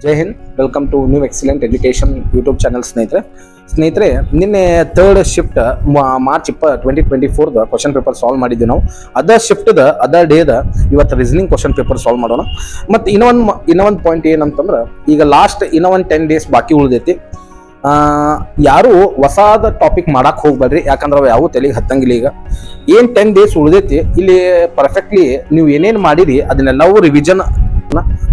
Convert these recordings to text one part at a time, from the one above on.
Jai Hind, welcome to new excellent education YouTube channel. ಸ್ನೇಹಿತರೆ ನಿನ್ನೆ third shift March 2024 question paper solve ಮಾಡಿದ್ವಿ ನಾವು. Other ಶಿಫ್ಟ್ದ other ಡೇದ ಇವತ್ತು reasoning question paper solve ಮಾಡೋಣ. ಮತ್ತು ಇನ್ನೊಂದು ಪಾಯಿಂಟ್ ಏನಂತಂದ್ರೆ, ಈಗ ಲಾಸ್ಟ್ ಇನ್ನೊಂದು 10 days ಬಾಕಿ ಉಳಿದೈತಿ. ಯಾರು ಹೊಸಾದ ಟಾಪಿಕ್ ಮಾಡಕ್ ಹೋಗ್ಬೇಡ್ರಿ, ಯಾಕಂದ್ರೆ ಅವು ಯಾವ ತಲೆಗೆ ಹತ್ತಂಗಿಲ್ಲ. ಈಗ ಏನ್ 10 days ಉಳಿದೈತಿ, ಇಲ್ಲಿ ಪರ್ಫೆಕ್ಟ್ಲಿ ನೀವು ಏನೇನ್ ಮಾಡಿರಿ ಅದನ್ನೆಲ್ಲವೂ ರಿವಿಷನ್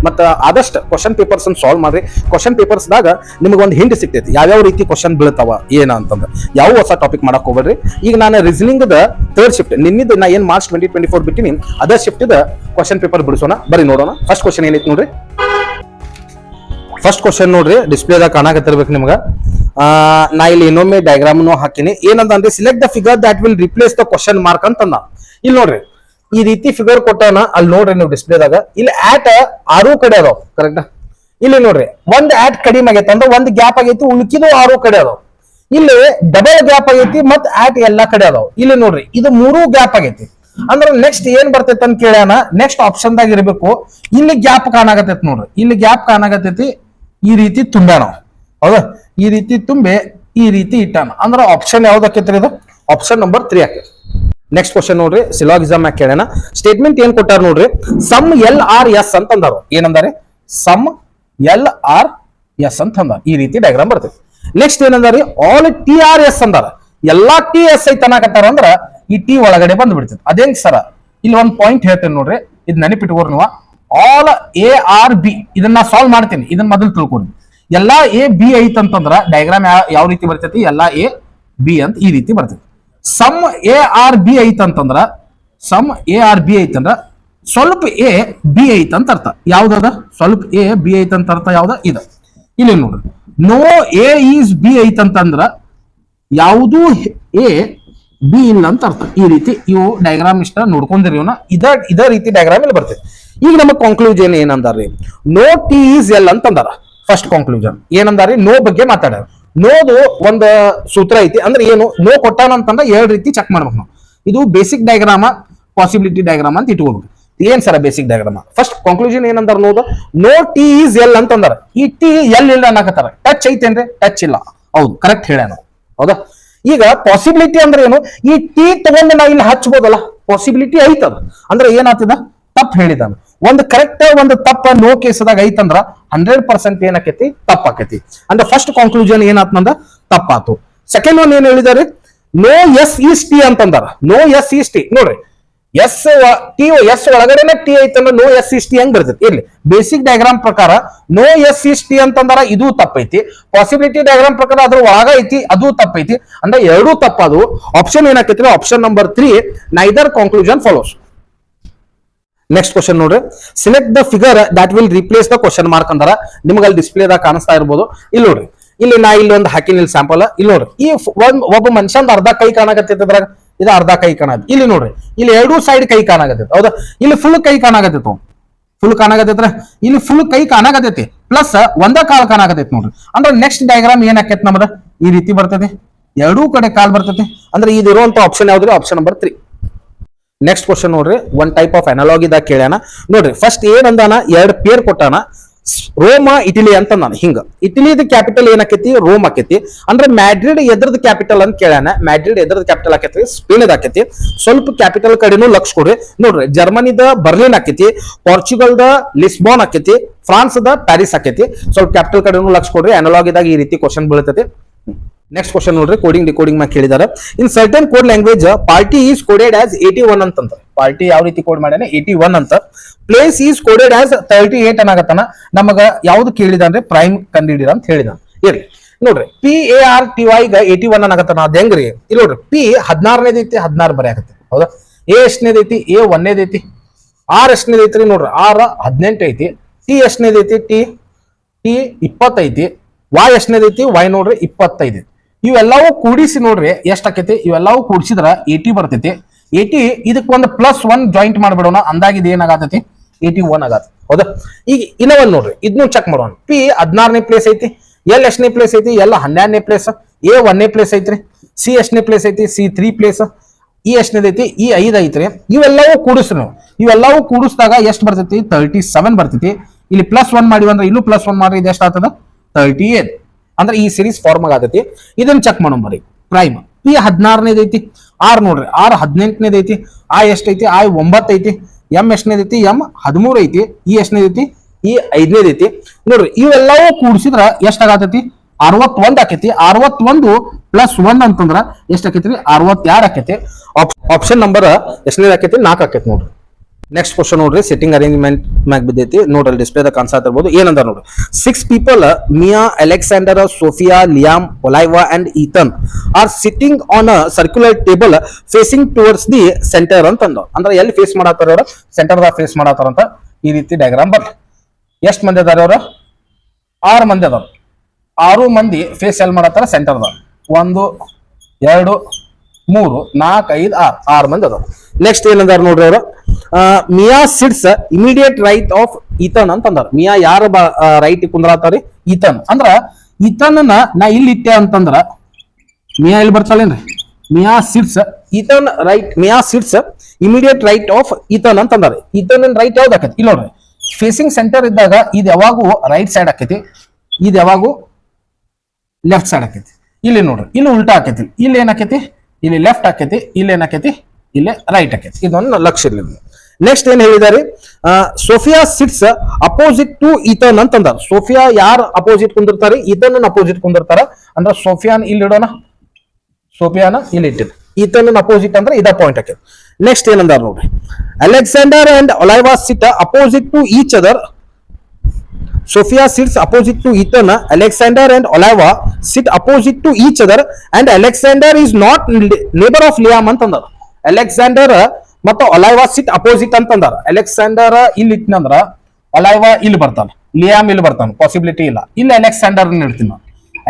ಮತ್ತ ಆದಷ್ಟು ಕ್ವಶನ್ ಪೇಪರ್ಸ್ ಸಾಲ್ವ್ ಮಾಡ್ರಿ. ಕ್ವಶನ್ ಪೇಪರ್ಸ್ ದಾಗ ನಿಮ್ಗೊಂದು ಹಿಂಟ್ ಸಿಗ್ತೈತಿ ಯಾವ್ಯಾವ ರೀತಿ ಕ್ವಶನ್ ಬೀಳ್ತಾವ ಏನ ಅಂತಂದ್ರೆ. ಯಾವ ಹೊಸ ಟಾಪಿಕ್ ಮಾಡಕ್ ಹೋಗ್ಬೇಡ್ರಿ. ಈಗ ನಾನು ರೀಸನಿಂಗ್ ದ ಥರ್ಡ್ ಶಿಫ್ಟ್ ನಿನ್ನಿದ್ದು ನಾ ಏನ್ ಮಾರ್ಚ್ 2024 ಬಿಟ್ಟಿನಿ ಅದರ್ ಶಿಫ್ಟ್ ದ ಕ್ವಶನ್ ಪೇಪರ್ ಬಿಡಿಸೋಣ. ಬರೀ ನೋಡೋಣ. ಫಸ್ಟ್ ಕ್ವಶನ್ ಏನೈತಿ ನೋಡ್ರಿ. ಫಸ್ಟ್ ಕ್ವಶನ್ ನೋಡ್ರಿ, ಡಿಸ್ಪ್ಲೇದಾಗ ಕಾಣಕತ್ತಿರ್ಬೇಕು ನಿಮ್ಗ. ನಾ ಇಲ್ಲಿ ಇನ್ನೊಮ್ಮೆ ಡಯಾಗ್ರಾಮ್ ಹಾಕಿನಿ. ಏನಂದ್ರೆ select the figure that will replace the question mark ಅಂತ. ಇಲ್ಲಿ ನೋಡ್ರಿ, ಈ ರೀತಿ ಫಿಗರ್ ಕೊಟ್ಟಾನ. ಅಲ್ಲಿ ನೋಡ್ರಿ ನೀವು ಡಿಸ್ಪ್ಲೇದಾಗ ಇಲ್ಲಿ ಆಟ್ 6 ಕಡೆ ಅದಾವ. ಕರೆಕ್ಟ್? ಇಲ್ಲಿ ನೋಡ್ರಿ, ಒಂದ್ ಆಟ್ ಕಡಿಮೆ ಆಗೈತೆ ಅಂದ್ರೆ ಒಂದ್ ಗ್ಯಾಪ್ ಆಗೈತಿ, ಉಳ್ಕಿದು 6 ಕಡೆ ಅದಾವ. ಇಲ್ಲಿ ಡಬಲ್ ಗ್ಯಾಪ್ ಆಗೈತಿ ಮತ್ ಆಟ್ ಎಲ್ಲಾ ಕಡೆ ಅದಾವ. ಇಲ್ಲಿ ನೋಡ್ರಿ, ಇದು 3 ಗ್ಯಾಪ್ ಆಗೈತಿ. ಅಂದ್ರೆ ನೆಕ್ಸ್ಟ್ ಏನ್ ಬರ್ತೈತಿ ಅಂತ ಕೇಳ್ಯಾನ. ನೆಕ್ಸ್ಟ್ ಆಪ್ಷನ್ ದಾಗ ಇರಬೇಕು. ಇಲ್ಲಿ ಗ್ಯಾಪ್ ಕಾಣಾಗತೈತಿ ನೋಡ್ರಿ, ಇಲ್ಲಿ ಗ್ಯಾಪ್ ಕಾಣಾಗತೈತಿ. ಈ ರೀತಿ ತುಂಬ್ಯಾನ, ಹೌದಾ? ಈ ರೀತಿ ತುಂಬೆ ಈ ರೀತಿ ಇಟ್ಟಾನ. ಅಂದ್ರೆ ಆಪ್ಷನ್ ಯಾವ್ದಾಕೈತ್ರಿ? ಇದು ಆಪ್ಷನ್ ನಂಬರ್ 3 ಆಕೈತಿ. ನೆಕ್ಸ್ಟ್ ಕ್ವಶನ್ ನೋಡ್ರಿ, ಸಿಲಾಗಿಸಮ್ ಕೇಳೋಣ. ಸ್ಟೇಟ್ಮೆಂಟ್ ಏನ್ ಕೊಟ್ಟಾರ ನೋಡ್ರಿ, ಸಮ್ LRS ಅಂತ ಅಂದಾರ. ಏನಂದಾರೆ? ಸಮ್ LRS ಅಂತ ಅಂದಾರ. ಈ ರೀತಿ ಡಯಾಗ್ರಾಮ್ ಬರ್ತೈತಿ. ನೆಕ್ಸ್ಟ್ ಏನಂದಾರಿ? ಆಲ್ TRS ಅಂದಾರ. ಎಲ್ಲಾ TS ಐತ ಅನ್ನಕತ್ತಾರ ಅಂದ್ರ ಈ ಟಿ ಒಳಗಡೆ ಬಂದ್ ಬಿಡ್ತೈತಿ. ಅದೇನ್ ಸರ, ಇಲ್ಲಿ ಒಂದ್ ಪಾಯಿಂಟ್ ಹೇಳ್ತೇನೆ ನೋಡ್ರಿ, ಇದ್ ನೆನಪಿಟ್ಕೋರಿ ನೀವು. ಆಲ್ ARB ಇದನ್ನ ಸಾಲ್ವ್ ಮಾಡ್ತೀನಿ, ಇದನ್ನ ಮೊದಲು ತಿಳ್ಕೊರಿ. ಎಲ್ಲಾ AB ಐತಂತಂದ್ರ ಡಯಾಗ್ರಾಮ್ ಯಾವ ರೀತಿ ಬರ್ತೈತಿ? ಎಲ್ಲಾ AB ಅಂತ ಈ ರೀತಿ ಬರ್ತೈತಿ. ಸಮ್ ARB ಐತಂತಂದ್ರ ಸ್ವಲ್ಪ AB ಐತಂತ ಅರ್ಥ. ಯಾವ್ದದ? ಸ್ವಲ್ಪ AB ಐತಂತ ಅರ್ಥ ಯಾವ್ದ? ಇದ. ಇಲ್ಲಿ ನೋಡ್ರಿ, ನೋ A ಈಸ್ B ಐತಂತಂದ್ರ ಯಾವುದು A B ಇಲ್ಲ ಅಂತ ಅರ್ಥ. ಈ ರೀತಿ ಇವು ಡಯಾಗ್ರಾಮ್ ಇಷ್ಟ ನೋಡ್ಕೊಂಡಿರಿ. ಇದ ರೀತಿ ಡಯಾಗ್ರಾಮ್ ಇಲ್ಲಿ ಬರ್ತೈತಿ. ಈಗ ನಮ್ಮ ಕಾನ್ಕ್ಲೂಷನ್ ಏನಂದಾರ್ರಿ? ನೋ T ಈಸ್ L ಅಂತಂದಾರ. ಫಸ್ಟ್ ಕಾನ್ಕ್ಲೂಷನ್ ಏನಂದಾರಿ? ನೋ ಬಗ್ಗೆ ಮಾತಾಡ್ಯಾರ. ನೋದು ಒಂದು ಸೂತ್ರ ಐತಿ. ಅಂದ್ರೆ ಏನು? ನೋ ಕೊಟ್ಟಾನ ಅಂತಂದ್ರೆ 2 ರೀತಿ ಚೆಕ್ ಮಾಡ್ಬೇಕು ನಾವು. ಇದು ಬೇಸಿಕ್ ಡಯಾಗ್ರಾಮ, ಪಾಸಿಬಿಲಿಟಿ ಡಯಾಗ್ರಾಮ್ ಅಂತ ಇಟ್ಕೋಬೇಕು. ಏನ್ ಸರ ಬೇಸಿಕ್ ಡಯಾಗ್ರಾಮ? ಫಸ್ಟ್ ಕಾನ್ಕ್ಲೂಷನ್ ಏನಂದಾರ? ನೋ ಟಿ ಈಸ್ ಎಲ್ ಅಂತಂದಾರ. ಈ ಟಿ ಎಲ್ ಇಲ್ಲ ಅನ್ನಕತ್ತಾರ. ಟಚ್ ಐತೇನ್ರಿ? ಟಚ್ ಇಲ್ಲ. ಹೌದು, ಕರೆಕ್ಟ್ ಹೇಳ್ಯಾನ. ಹೌದಾ? ಈಗ ಪಾಸಿಬಿಲಿಟಿ ಅಂದ್ರೆ ಏನು? ಈ ಟಿ ತಗೊಂಡು ನಾ ಇಲ್ಲಿ ಹಚ್ಬೋದಲ್ಲ, ಪಾಸಿಬಿಲಿಟಿ ಐತದ. ಅಂದ್ರೆ ಏನಾಗ್ತದ? ತಪ್ಪು ಹೇಳಿದಾನ. ಒಂದು ಕರೆಕ್ಟ್ ಒಂದು ತಪ್ಪ ನೋ ಕೇಸದಾಗ ಐತಂದ್ರ 100% ಏನಾಕೈತಿ? ತಪ್ಪಾಕೈತಿ. ಅಂದ್ರೆ ಫಸ್ಟ್ ಕಾನ್ಕ್ಲೂಷನ್ ಏನಾತ್ನಂದ ತಪ್ಪಾತು. ಸೆಕೆಂಡ್ ಒನ್ ಏನ್ ಹೇಳಿದಾರೆ? ನೋ ಎಸ್ ಈಸ್ ಟಿ ಅಂತಂದಾರ. No S is T. ನೋಡ್ರಿ, ಎಸ್ ಒಳಗಡೆನೆ ಟಿ ಐತಂದ್ರ ನೋ ಎಸ್ ಈಸ್ ಟಿ ಹೆಂಗ್ ಬರ್ತೈತಿ? ಇರ್ಲಿ, ಬೇಸಿಕ್ ಡಯಾಗ್ರಾಮ್ ಪ್ರಕಾರ ನೋ ಎಸ್ ಈಸ್ ಟಿ ಅಂತಂದಾರ, ಇದು ತಪ್ಪೈತಿ. ಪಾಸಿಬಿಲಿಟಿ ಡಯಾಗ್ರಾಮ್ ಪ್ರಕಾರ ಅದ್ರ ಒಳಗ ಐತಿ, ಅದು ತಪ್ಪೈತಿ. ಅಂದ್ರೆ ಎರಡೂ ತಪ್ಪದು. ಆಪ್ಷನ್ ಏನಾಕೈತಿ? Option number 3, neither conclusion follows. Next question ನೋಡ್ರಿ, select the figure that will replace the question mark ಅಂದಾರ. ನಿಮ್ಗೆ ಅಲ್ಲಿ ಡಿಸ್ಪ್ಲೇದಾಗ ಕಾಣಿಸ್ತಾ ಇರ್ಬೋದು. ಇಲ್ಲಿ ನೋಡ್ರಿ, ಇಲ್ಲಿ ನಾ ಇಲ್ಲಿ ಒಂದು ಹಾಕಿನ ಇಲ್ಲಿ ಸ್ಯಾಂಪಲ್. ಇಲ್ಲಿ ನೋಡ್ರಿ, ಈ ಒಬ್ಬ ಮನುಷ್ಯಂದ ಅರ್ಧ ಕೈ ಕಾಣಕತ್ತೈತಿ. ಅದ್ರಾಗ ಇದು ಅರ್ಧ ಕೈ ಕಾಣತ್ತೆ. ಇಲ್ಲಿ ನೋಡ್ರಿ, ಇಲ್ಲಿ 2 ಸೈಡ್ ಕೈ ಕಾಣಕತ್ತೈತಿ. ಹೌದಾ? ಇಲ್ಲಿ ಫುಲ್ ಕೈ ಕಾಣಕತ್ತೈತಿ. ಫುಲ್ ಕಾಣಕತ್ತೈತ್ರ, ಇಲ್ಲಿ ಫುಲ್ ಕೈ ಕಾಣಕತ್ತೈತಿ ಪ್ಲಸ್ ಒಂದ ಕಾಲ್ ಕಾಣಕತ್ತೈತಿ ನೋಡ್ರಿ. ಅಂದ್ರೆ ನೆಕ್ಸ್ಟ್ ಡಯಾಗ್ರಾಮ್ ಏನ್ ಆಕೈತಿ ನಮ್ದ? ಈ ರೀತಿ ಬರ್ತೈತಿ. 2 ಕಡೆ ಕಾಲ್ ಬರ್ತೈತಿ. ಅಂದ್ರೆ ಇದಿರುವಂತ ಆಪ್ಷನ್ ಯಾವ್ದ್ರಿ? Option number 3. ನೆಕ್ಸ್ಟ್ ಕ್ವಶನ್ ನೋಡ್ರಿ, ಒನ್ ಟೈಪ್ ಆಫ್ ಅನಾಲಜಿ ದಾಗ ಕೇಳ್ಯಾನ. ನೋಡ್ರಿ, ಫಸ್ಟ್ ಏನಂದಾನ? 2 ಪೇರ್ ಕೊಟ್ಟಾನ. ರೋಮ ಇಟಲಿ ಅಂತ ನಾನು. ಹಿಂಗ ಇಟಲಿದ ಕ್ಯಾಪಿಟಲ್ ಏನಾಕೈತಿ? ರೋಮ್ ಆಕೈತಿ. ಅಂದ್ರೆ ಮ್ಯಾಡ್ರಿಡ್ ಎದ್ರದ್ ಕ್ಯಾಪಿಟಲ್ ಅಂತ ಕೇಳ್ಯಾನ. ಮ್ಯಾಡ್ರಿಡ್ ಎದ್ರದ್ ಕ್ಯಾಪಿಟಲ್ ಆಕೈತಿ? ಸ್ಪೇನ್ ಆಕೈತಿ. ಸ್ವಲ್ಪ ಕ್ಯಾಪಿಟಲ್ ಕಡೆನೂ ಲಕ್ಷ ಕೊಡ್ರಿ. ನೋಡ್ರಿ, ಜರ್ಮನಿದ ಬರ್ಲಿನ್ ಆಕೈತಿ, ಪೋರ್ಚುಗಲ್ ದ ಲಿಸ್ಬಾನ್ ಆಕೈತಿ, ಫ್ರಾನ್ಸ್ ದ ಪ್ಯಾರಿಸ್ ಆಕೈತಿ. ಸ್ವಲ್ಪ ಕ್ಯಾಪಿಟಲ್ ಕಡೆನೂ ಲಕ್ಷ ಕೊಡ್ರಿ. ಅನಾಲಜಿದಾಗ ಈ ರೀತಿ ಕ್ವಶನ್ ಬೀಳ್ತೈತಿ. ನೆಕ್ಸ್ಟ್ ಕ್ವಶನ್ ನೋಡ್ರಿ, ಕೋಡಿಂಗ್ ಡಿಕೋಡಿಂಗ್ ಮ್ಯಾಗ ಕೇಳಿದಾರೆ. In certain code language party is coded as 81 ಅಂತಂದ್ರೆ. ಪಾರ್ಟಿ ಯಾವ ರೀತಿ ಕೋಡ್ ಮಾಡ್ಯಾನೆ? 81 ಅಂತ. ಪ್ಲೇಸ್ ಈಸ್ ಕೋಡೆಡ್ ಆಸ್ 38 ಅನ್ನಾಗತ್ತಾನ. ನಮಗ ಯಾವ್ದು ಕೇಳಿದ ಅಂದ್ರೆ ಪ್ರೈಮ್ ಕಂಡಿಡಿರ ಅಂತ ಹೇಳಿದ. ಇರ್ಲಿ, ನೋಡ್ರಿ, PARTY ಗ 81 ಅನ್ನಾಗತ್ತಾನ. ಅದ ಹೆಂಗ್ರಿ? ಇಲ್ಲಿ ನೋಡ್ರಿ, P 16ನೇದ ಐತಿ, 16 ಬರೀ ಆಗತ್ತೆ. ಹೌದಾ? A ಎಷ್ಟನೇದ ಐತಿ? A 1ನೇದ ಐತಿ. R ಎಷ್ಟನೇದ ಐತ್ರಿ? ನೋಡ್ರಿ, R 18 ಐತಿ. T ಎಷ್ಟನೇದ ಐತಿ? T 20 ಐತಿ. Y ಎಷ್ಟನೇದ ಐತಿ? Y ನೋಡ್ರಿ 25. ಇವೆಲ್ಲವೂ ಕೂಡಿಸಿ ನೋಡ್ರಿ ಎಷ್ಟ್ ಆಕೈತಿ? ಇವೆಲ್ಲವೂ ಕೂಡಿಸಿದ್ರ 80 ಬರ್ತೈತಿ. 80 ಇದಕ್ಕೆ ಒಂದು +1 ಜಾಯಿಂಟ್ ಮಾಡ್ಬಿಡೋಣ. ಅಂದಾಗಿದ್ ಏನಾಗತೈತಿ? 81 ಆಗತ್ತೆ. ಹೌದಾ? ಈಗ ಇನ್ನೊಂದ್ ನೋಡ್ರಿ, ಇದನ್ನು ಚೆಕ್ ಮಾಡೋಣ. P 16ನೇ ಪ್ಲೇಸ್ ಐತಿ. L ಎಷ್ಟನೇ ಪ್ಲೇಸ್ ಐತಿ? L 12ನೇ ಪ್ಲೇಸ್. A 1ನೇ ಪ್ಲೇಸ್ ಐತ್ರಿ. C ಎಷ್ಟನೇ ಪ್ಲೇಸ್ ಐತಿ? C 3 place. E ಎಷ್ಟನೇದೈತಿ? E 5 ಐತ್ರಿ. ಇವೆಲ್ಲವೂ ಕೂಡಿಸ್ರಿ. ಇವೆಲ್ಲವೂ ಕೂಡಿಸಿದಾಗ ಎಷ್ಟು ಬರ್ತೈತಿ? 37 ಬರ್ತೈತಿ. ಇಲ್ಲಿ +1 ಮಾಡಿವಿ ಅಂದ್ರೆ ಇಲ್ಲೂ +1 ಮಾಡ್ರಿ, ಇದು ಎಷ್ಟಾಗ್ತದ 38. ಅಂದ್ರೆ ಈ ಸೀರೀಸ್ ಫಾರ್ಮ್ ಆಗತೈತಿ. ಇದನ್ನ ಚೆಕ್ ಮಾಡೋಣ ಬರ್ರಿ. ಪ್ರೈಮ್ P 16ನೇದು ಐತಿ, R ನೋಡ್ರಿ R 18ನೇದು ಐತಿ, I ಎಷ್ಟೈತಿ I 9 ಐತಿ, M ಎಷ್ಟನೇದು ಐತಿ M 13 ಐತಿ, E ಎಷ್ಟನೇದು ಐತಿ E 5ನೇದು ಐತಿ. ನೋಡ್ರಿ ಇವೆಲ್ಲವೂ ಕೂಡಿಸಿದ್ರ ಎಷ್ಟಾಗತೈತಿ 61 ಆಕೈತಿ. 61 +1 ಅಂತಂದ್ರ ಎಷ್ಟು ಆಕೈತಿ 62 ಆಕೈತಿ. ಆಪ್ಷನ್ ನಂಬರ್ ಎಷ್ಟನೇದು ಆಕೈತಿ 4 ಆಕೈತಿ ನೋಡ್ರಿ. ನೆಕ್ಸ್ಟ್ ಕ್ವಶನ್ ನೋಡ್ರಿ, ಸಿಟ್ಟಿಂಗ್ ಅರೇಂಜ್ಮೆಂಟ್ ಮ್ಯಾಗ ಬಿದ್ದೈತಿ ನೋಡ್ರಿ, ಡಿಸ್ಪ್ಲೇದ ಕಾಣಿಸ್ತಿರ್ಬೋದು. ಏನಂದ ನೋಡ್ರಿ, 6 people Mia, Alexander, Sophia, Liam, Olivia and Ethan are sitting on a circular table facing towards the center ಅಂತಂದ. ಅಂದ್ರೆ ಎಲ್ಲಿ ಫೇಸ್ ಮಾಡತ್ತಾರ ಅವ್ರ ಸೆಂಟರ್ ದಾಗ ಫೇಸ್ ಮಾಡತ್ತಾರ ಅಂತ ಈ ರೀತಿ ಡಯಾಗ್ರಾಮ್ ಬರ್ಲಿ. ಎಷ್ಟು ಮಂದಿ ಅದಾರ ಅವ್ರ 6 ಮಂದಿ ಅದಾರ. 6 ಮಂದಿ ಫೇಸ್ ಎಲ್ಲಿ ಮಾಡತ್ತಾರ ಸೆಂಟರ್ ದಾಗ. 1 2 3 4 5 6 ಮಂದಿ ಅದಾರ. ನೆಕ್ಸ್ಟ್ ಏನಂದಾರ ನೋಡ್ರಿ ಅವ್ರ, Mia sits immediate right of Ethan ಅಂತಂದಾರ. ಮಿಯಾ ಯಾರ ರೈಟ್ ಕುಂದ್ರಾತಾರಿ ಈಥನ್. ಅಂದ್ರ ಈಥನ್ ನಾ ಇಲ್ಲಿ ಇಟ್ಟೆ ಅಂತಂದ್ರ ಮಿಯಾ ಇಲ್ಲಿ ಬರ್ತಾಳೇನ್ರಿ, Mia sits Ethan right, Mia sits immediate right of Ethan ಅಂತಂದಾರ. ಈಥನ್ ರೈಟ್ ಯಾವ್ದು ಆಕೈತಿ ಇಲ್ಲಿ ನೋಡ್ರಿ, ಫೇಸಿಂಗ್ ಸೆಂಟರ್ ಇದ್ದಾಗ ಇದು ಯಾವಾಗೂ ರೈಟ್ ಸೈಡ್ ಆಕೈತಿ, ಇದು ಯಾವಾಗೂ ಲೆಫ್ಟ್ ಸೈಡ್ ಆಕೈತಿ. ಇಲ್ಲಿ ನೋಡ್ರಿ ಇಲ್ಲಿ ಉಲ್ಟಾ ಆಕೈತಿ, ಇಲ್ಲಿ ಏನಾಕೈತಿ ಇಲ್ಲಿ ಲೆಫ್ಟ್ ಆಕೈತಿ, ಇಲ್ಲಿ ಏನಾಕೈತಿ ಇಲ್ಲಿ ರೈಟ್ ಆಕೈತಿ. ಇದೊಂದು ಲಕ್ಷ್ಯ ಇರಲಿ. ನೆಕ್ಸ್ಟ್ ಏನ್ ಹೇಳಿದಾರೆ, Sophia sits opposite to Ethan ಅಂತಂದಾರ. ಸೋಫಿಯಾ ಯಾರು ಅಪೋಸಿಟ್ ಕುಂದಿರ್ತಾರೆ ಈಥನ್ ಅಪೋಸಿಟ್ ಕುಂದಿರ್ತಾರ. ಅಂದ್ರೆ ಸೋಫಿಯಾನ್ ಇಲ್ಲಿ ಇಡೋಣ, ಸೋಫಿಯಾನ ಇಲ್ಲಿ ಇಟ್ಟಿದ್, ಈಥನ್ ಅಪೋಸಿಟ್ ಅಂದ್ರೆ ಇದ ಪಾಯಿಂಟ್ ಆಕೈತಿ. ನೆಕ್ಸ್ಟ್ ಏನಂದಾರ ನೋಡ್ರಿ, Alexander and Olivia sit opposite to each other. Sophia sits opposite to Ethan. Alexander and Olaiva sit opposite to each other, and Alexander is not neighbor of Liam ಅಂತಂದಾರ. Alexander ಮತ್ತು Olaiva sit opposite ಅಂತಂದಾರ. Alexander ಇಲ್ಲಿ ಇಟ್ನಂದ್ರ Olaiva ಇಲ್ಲಿ ಬರ್ತಾನೆ, Liam ಇಲ್ಲಿ ಬರ್ತಾನೆ, possibility ಇಲ್ಲ. ಇಲ್ಲಿ Alexander ಇಡ್ತೀನಿ ನಾನು,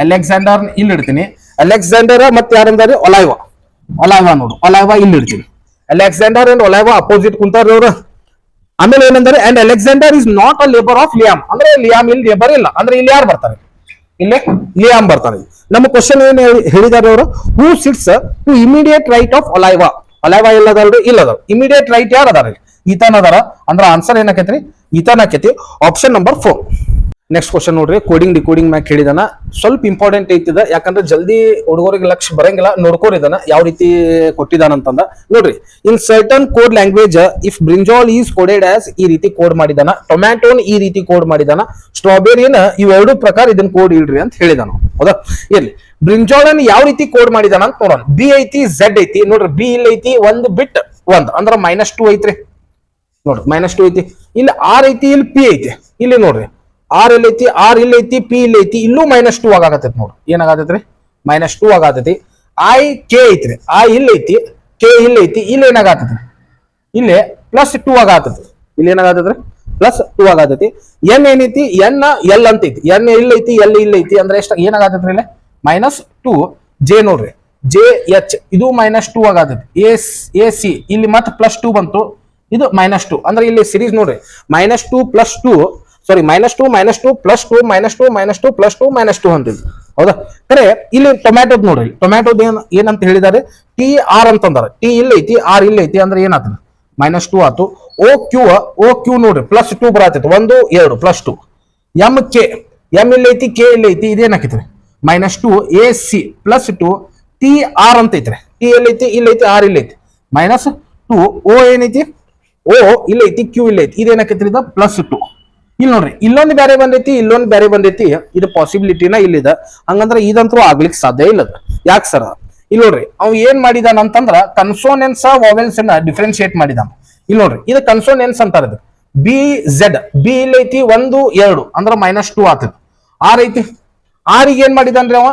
ಅಲೆಕ್ಸಾಂಡರ್ ಇಲ್ಲಿ ಇಡ್ತೀನಿ. ಅಲೆಕ್ಸಾಂಡರ್ ಮತ್ತೆ ಯಾರಂದಾರೆ Olaiva, Olaiva ನೋಡು, Olaiva ಇಲ್ಲಿ ಇಡ್ತೀನಿ. ಅಲೆಕ್ಸಾಂಡರ್ ಅಂಡ್ Olaiva ಅಪೋಸಿಟ್ ಕುಂತಾರ ಅವ್ರು. ಆಮೇಲೆ ಏನಂದ್ರೆ and Alexander is not a labour of Liam. ಅಂದ್ರೆ ಲಿಯಾಮ್ ಇಲ್ಲಿ ಲೇಬರ್ ಇಲ್ಲ. ಅಂದ್ರೆ ಇಲ್ಲಿ ಯಾರು ಬರ್ತಾರೆ, ಇಲ್ಲಿ ಲಿಯಾಮ್ ಬರ್ತಾರೆ. ನಮ್ಮ ಕ್ವಶನ್ ಏನ್ ಹೇಳಿದಾರೆ ಅವರು, who sits to immediate right of Olivia. Olivia ಇಲ್ಲದಲ್ರಿ, ಇಲ್ಲದ ಇಮಿಡಿಯೇಟ್ ರೈಟ್ ಯಾರು ಅದಾರ ಈತನ್ ಅದಾರ. ಅಂದ್ರೆ ಆನ್ಸರ್ ಏನಾಕೈತ್ರಿ ಈತನ್ ಆಕೈತಿ. Option number 4. ನೆಕ್ಸ್ಟ್ ಕ್ವಶನ್ ನೋಡ್ರಿ, ಕೋಡಿಂಗ್ ಡಿಕೋಡಿಂಗ್ ಮ್ಯಾಕ್ ಹೇಳಿದಾನ. ಸ್ವಲ್ಪ ಇಂಪಾರ್ಟೆಂಟ್ ಐತಿದ, ಯಾಕಂದ್ರೆ ಜಲ್ದಿ ಹುಡುಗರಿಗೆ ಲಕ್ಷ ಬರಂಗಿಲ್ಲ. ನೋಡ್ಕೋರಿದಾನ ಯಾವ ರೀತಿ ಕೊಟ್ಟಿದಾನ ಅಂತಂದ ನೋಡ್ರಿ. ಇನ್ certain code language if brinjal is coded as ಈ ರೀತಿ ಕೋಡ್ ಮಾಡಿದಾನ, ಟೊಮ್ಯಾಟೋನ್ ಈ ರೀತಿ ಕೋಡ್ ಮಾಡಿದಾನ, ಸ್ಟ್ರಾಬೆರಿನ ಇವೆರಡು ಪ್ರಕಾರ ಇದನ್ನ ಕೋಡ್ ಇಡ್ರಿ ಅಂತ ಹೇಳಿದಾನ. ಹೌದಾ, ಇರ್ಲಿ. ಬ್ರಿಂಜಾಲ್ ಅನ್ನು ಯಾವ ರೀತಿ ಕೋಡ್ ಮಾಡಿದಾನ ಅಂತ ನೋಡೋಣ. ಬಿ ಐತಿ ಝೆಡ್ ಐತಿ ನೋಡ್ರಿ, ಬಿ ಇಲ್ಲಿ ಐತಿ ಒಂದು ಬಿಟ್ 1 ಅಂದ್ರ -2 ಐತ್ರಿ ನೋಡ್ರಿ, -2 ಐತಿ. ಇಲ್ಲಿ ಆರ್ ಐತಿ, ಇಲ್ಲಿ ಪಿ ಐತಿ. ಇಲ್ಲಿ ನೋಡ್ರಿ ಆರ್ ಇಲ್ಲಿ ಐತಿ, ಆರ್ ಇಲ್ಲಿ ಐತಿ, ಪಿ ಇಲ್ಲಿ ಐತಿ. ಇಲ್ಲೂ -2 ಆಗಾಕತೈತಿ ನೋಡ್ರಿ. ಏನಾಗತೈತ್ರಿ -2 ಆಗತೈತಿ. ಐ ಕೆ ಐತ್ರಿ, ಐ ಇಲ್ಲಿ ಐತಿ, ಕೆ ಇಲ್ಲಿ ಐತಿ. ಇಲ್ಲಿ ಏನಾಗತೈತಿ ಇಲ್ಲಿ +2 ಆಗತೈತಿ. ಇಲ್ಲಿ ಏನಾಗತೈತ್ರಿ +2 ಆಗತೈತಿ. ಎನ್ ಏನೈತಿ ಎನ್ ಎಲ್ ಅಂತ ಐತಿ, ಎನ್ ಇಲ್ಲಿ ಐತಿ, ಎಲ್ ಇಲ್ಲಿ ಐತಿ. ಅಂದ್ರೆ ಎಷ್ಟು ಏನಾಗತೈತ್ರಿ ಇಲ್ಲಿ -2. ಜೆ ನೋಡ್ರಿ, ಜೆ ಎಚ್ ಇದು -2 ಆಗತೈತಿ. ಎ ಸಿ ಇಲ್ಲಿ ಮತ್ತೆ +2 ಬಂತು, ಇದು -2. ಅಂದ್ರೆ ಇಲ್ಲಿ ಸಿರೀಸ್ ನೋಡ್ರಿ -2 +2 ಸಾರಿ -2 -2 +2 -2 -2 +2 -2 ಅಂತಿದ್ವಿ. ಹೌದಾ, ಕರೆ ಇಲ್ಲಿ ಟೊಮ್ಯಾಟೋದ್ ನೋಡ್ರಿ, ಟೊಮ್ಯಾಟೋದ್ ಏನಂತ ಹೇಳಿದಾರೆ ಟಿ ಆರ್ ಅಂತಂದಾರ. ಟಿ ಇಲ್ಲಿ ಐತಿ, ಆರ್ ಇಲ್ಲಿ ಐತಿ. ಅಂದ್ರೆ ಏನಾಗ್ತದೆ -2 ಆತು. ಓ ಕ್ಯೂ ನೋಡ್ರಿ +2 ಬರತೈತಿ, 1 2 +2. ಎಂ ಕೆ, ಎಂ ಇಲ್ಲಿ ಐತಿ, ಕೆ ಇಲ್ಲಿ ಐತಿ. ಇದೇನಾಕೈತ್ರಿ -2. A C +2. ಟಿ ಆರ್ ಅಂತ ಐತ್ರಿ, ಟಿ ಎಲ್ಲಿ ಐತಿ, ಇಲ್ಲಿ ಐತಿ, ಆರ್ ಇಲ್ಲಿ ಐತಿ, -2. ಓ ಏನೈತಿ, ಓ ಇಲ್ಲಿ ಐತಿ, ಕ್ಯೂ ಇಲ್ಲಿ ಐತಿ. ಇದೇನಾಕೈತ್ರಿ ಇದು +2. ಇಲ್ಲಿ ನೋಡ್ರಿ ಇಲ್ಲೊಂದು ಬೇರೆ ಬಂದೈತಿ, ಇಲ್ಲೊಂದು ಬೇರೆ ಬಂದೈತಿ. ಇದು ಪಾಸಿಬಿಲಿಟಿನ ಇಲ್ಲಿದ. ಹಂಗಂದ್ರೆ ಇದಂತೂ ಆಗ್ಲಿಕ್ಕೆ ಸಾಧ್ಯ ಇಲ್ಲ. ಯಾಕೆ ಸರ್, ಇಲ್ಲಿ ನೋಡ್ರಿ ಅವ್ ಏನ್ ಮಾಡಿದಾನ ಅಂತಂದ್ರ ಕನ್ಸೋನೆನ್ಸ್ ವಾವೆಲ್ಸ್ ಅನ್ನ ಡಿಫ್ರೆನ್ಶಿಯೇಟ್ ಮಾಡಿದಾನ. ಇಲ್ಲಿ ನೋಡ್ರಿ ಇದು ಕನ್ಸೋನೆನ್ಸ್ ಅಂತಾರ. ಇದು ಬಿ ಝೆಡ್, ಬಿ ಇಲ್ಲಿ ಐತಿ 1 2 ಅಂದ್ರೆ -2 ಆತದ. ಆರ್ ಐತಿ, ಆರ್ ಗೆ ಏನ್ ಮಾಡಿದಾನ್ರಿ ಅವ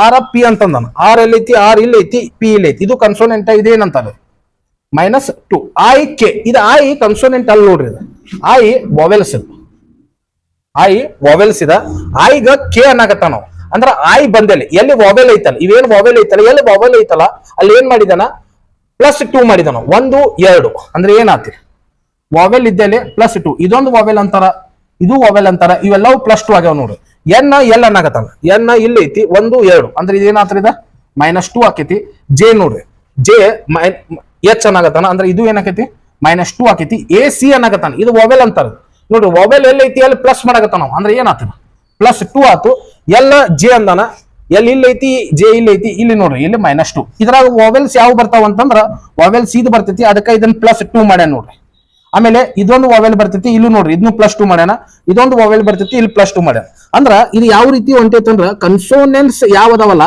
ಆರ್ ಪಿ ಅಂತಂದಾನ. ಆರ್ ಎಲ್ಲಿ ಐತಿ, ಆರ್ ಇಲ್ಲಿ ಐತಿ, ಪಿ ಇಲ್ಲಿ ಐತಿ. ಇದು ಕನ್ಸೋನೆಂಟ್. ಇದೇನಂತಾರೆ -2. ಐ ಕೆ, ಇದು ಐ ಕನ್ಸೋನೆಂಟ್ ಅಲ್ಲಿ ನೋಡ್ರಿ, ಇದು ಐ ವಾವೆಲ್ಸ್. ಐ ವಾವೆಲ್ಸ್ ಇದ. ಐಗ ಕೆ ಅನ್ನಾಗತ್ತ ನಾವು. ಅಂದ್ರ ಐ ಬಂದಲ್ಲಿ ಎಲ್ಲಿ ವಾವೆಲ್ ಐತಲ್ಲ, ಇವೇನ್ ವಾವೆಲ್ ಐತಲ್ಲ, ಎಲ್ಲಿ ವಾವೆಲ್ ಐತಲ್ಲ ಅಲ್ಲಿ ಏನ್ ಮಾಡಿದಾನ +2 ಮಾಡಿದಾನ. 1 2 ಅಂದ್ರೆ ಏನಾತಿ ವಾವೆಲ್ ಇದ್ದಲ್ಲಿ +2. ಇದೊಂದು ವಾವೆಲ್ ಅಂತಾರ, ಇದು ವಾವೆಲ್ ಅಂತಾರ. ಇವೆಲ್ಲವೂ +2 ಆಗ್ಯಾವ ನೋಡ್ರಿ. ಎನ್ ಎಲ್ ಅನ್ನಾಗತ್ತಾನ, ಎನ್ ಇಲ್ಲಿ ಐತಿ 1 2 ಅಂದ್ರೆ ಇದೇನಾತ್ರಿ ಇದ -2 ಆಕೈತಿ. ಜೆ ನೋಡ್ರಿ, ಜೆ ಎಚ್ ಅನ್ನಾಗತ್ತಾನ. ಅಂದ್ರೆ ಇದು ಏನಾಕೈತಿ -2 ಆಕೈತಿ. ಎ ಸಿ ಅನ್ನಾಗತ್ತಾನ, ಇದು ವಾವೆಲ್ ಅಂತಾರ. ನೋಡ್ರಿ ವಾವೆಲ್ ಎಲ್ ಐತಿ ಅಲ್ಲಿ ಪ್ಲಸ್ ಮಾಡಕತ್ತ ನಾವು ಅಂದ್ರೆ ಏನಾಗ್ತದ ಪ್ಲಸ್ 2 ಆತು. ಎಲ್ ಜೆ ಅಂದಾನ, ಎಲ್ ಇಲ್ಲಿ ಐತಿ, ಜೆ ಇಲ್ಲಿ ಐತಿ, ಇಲ್ಲಿ ನೋಡ್ರಿ ಇಲ್ಲಿ -2. ಇದ್ರಾಗ ವಾವೆಲ್ಸ್ ಯಾವ ಬರ್ತಾವ ಅಂತಂದ್ರ ವಾವೆಲ್ಸ್ ಇದು ಬರ್ತೈತಿ, ಅದಕ್ಕೆ ಇದನ್ನ +2 ಮಾಡ್ಯಾನ ನೋಡ್ರಿ. ಆಮೇಲೆ ಇದೊಂದು ವಾವೆಲ್ ಬರ್ತೈತಿ, ಇಲ್ಲೂ ನೋಡ್ರಿ ಇದನ್ನು +2 ಮಾಡ್ಯಾನ, ಇದೊಂದು ವಾವೆಲ್ ಬರ್ತೈತಿ, ಇಲ್ಲಿ +2 ಮಾಡ್ಯಾನ. ಅಂದ್ರ ಇದು ಯಾವ ರೀತಿ ಹೊಂಟೈತಿ ಅಂದ್ರ ಕನ್ಸೋನೆನ್ಸ್ ಯಾವ ಅದಾವಲ್ಲ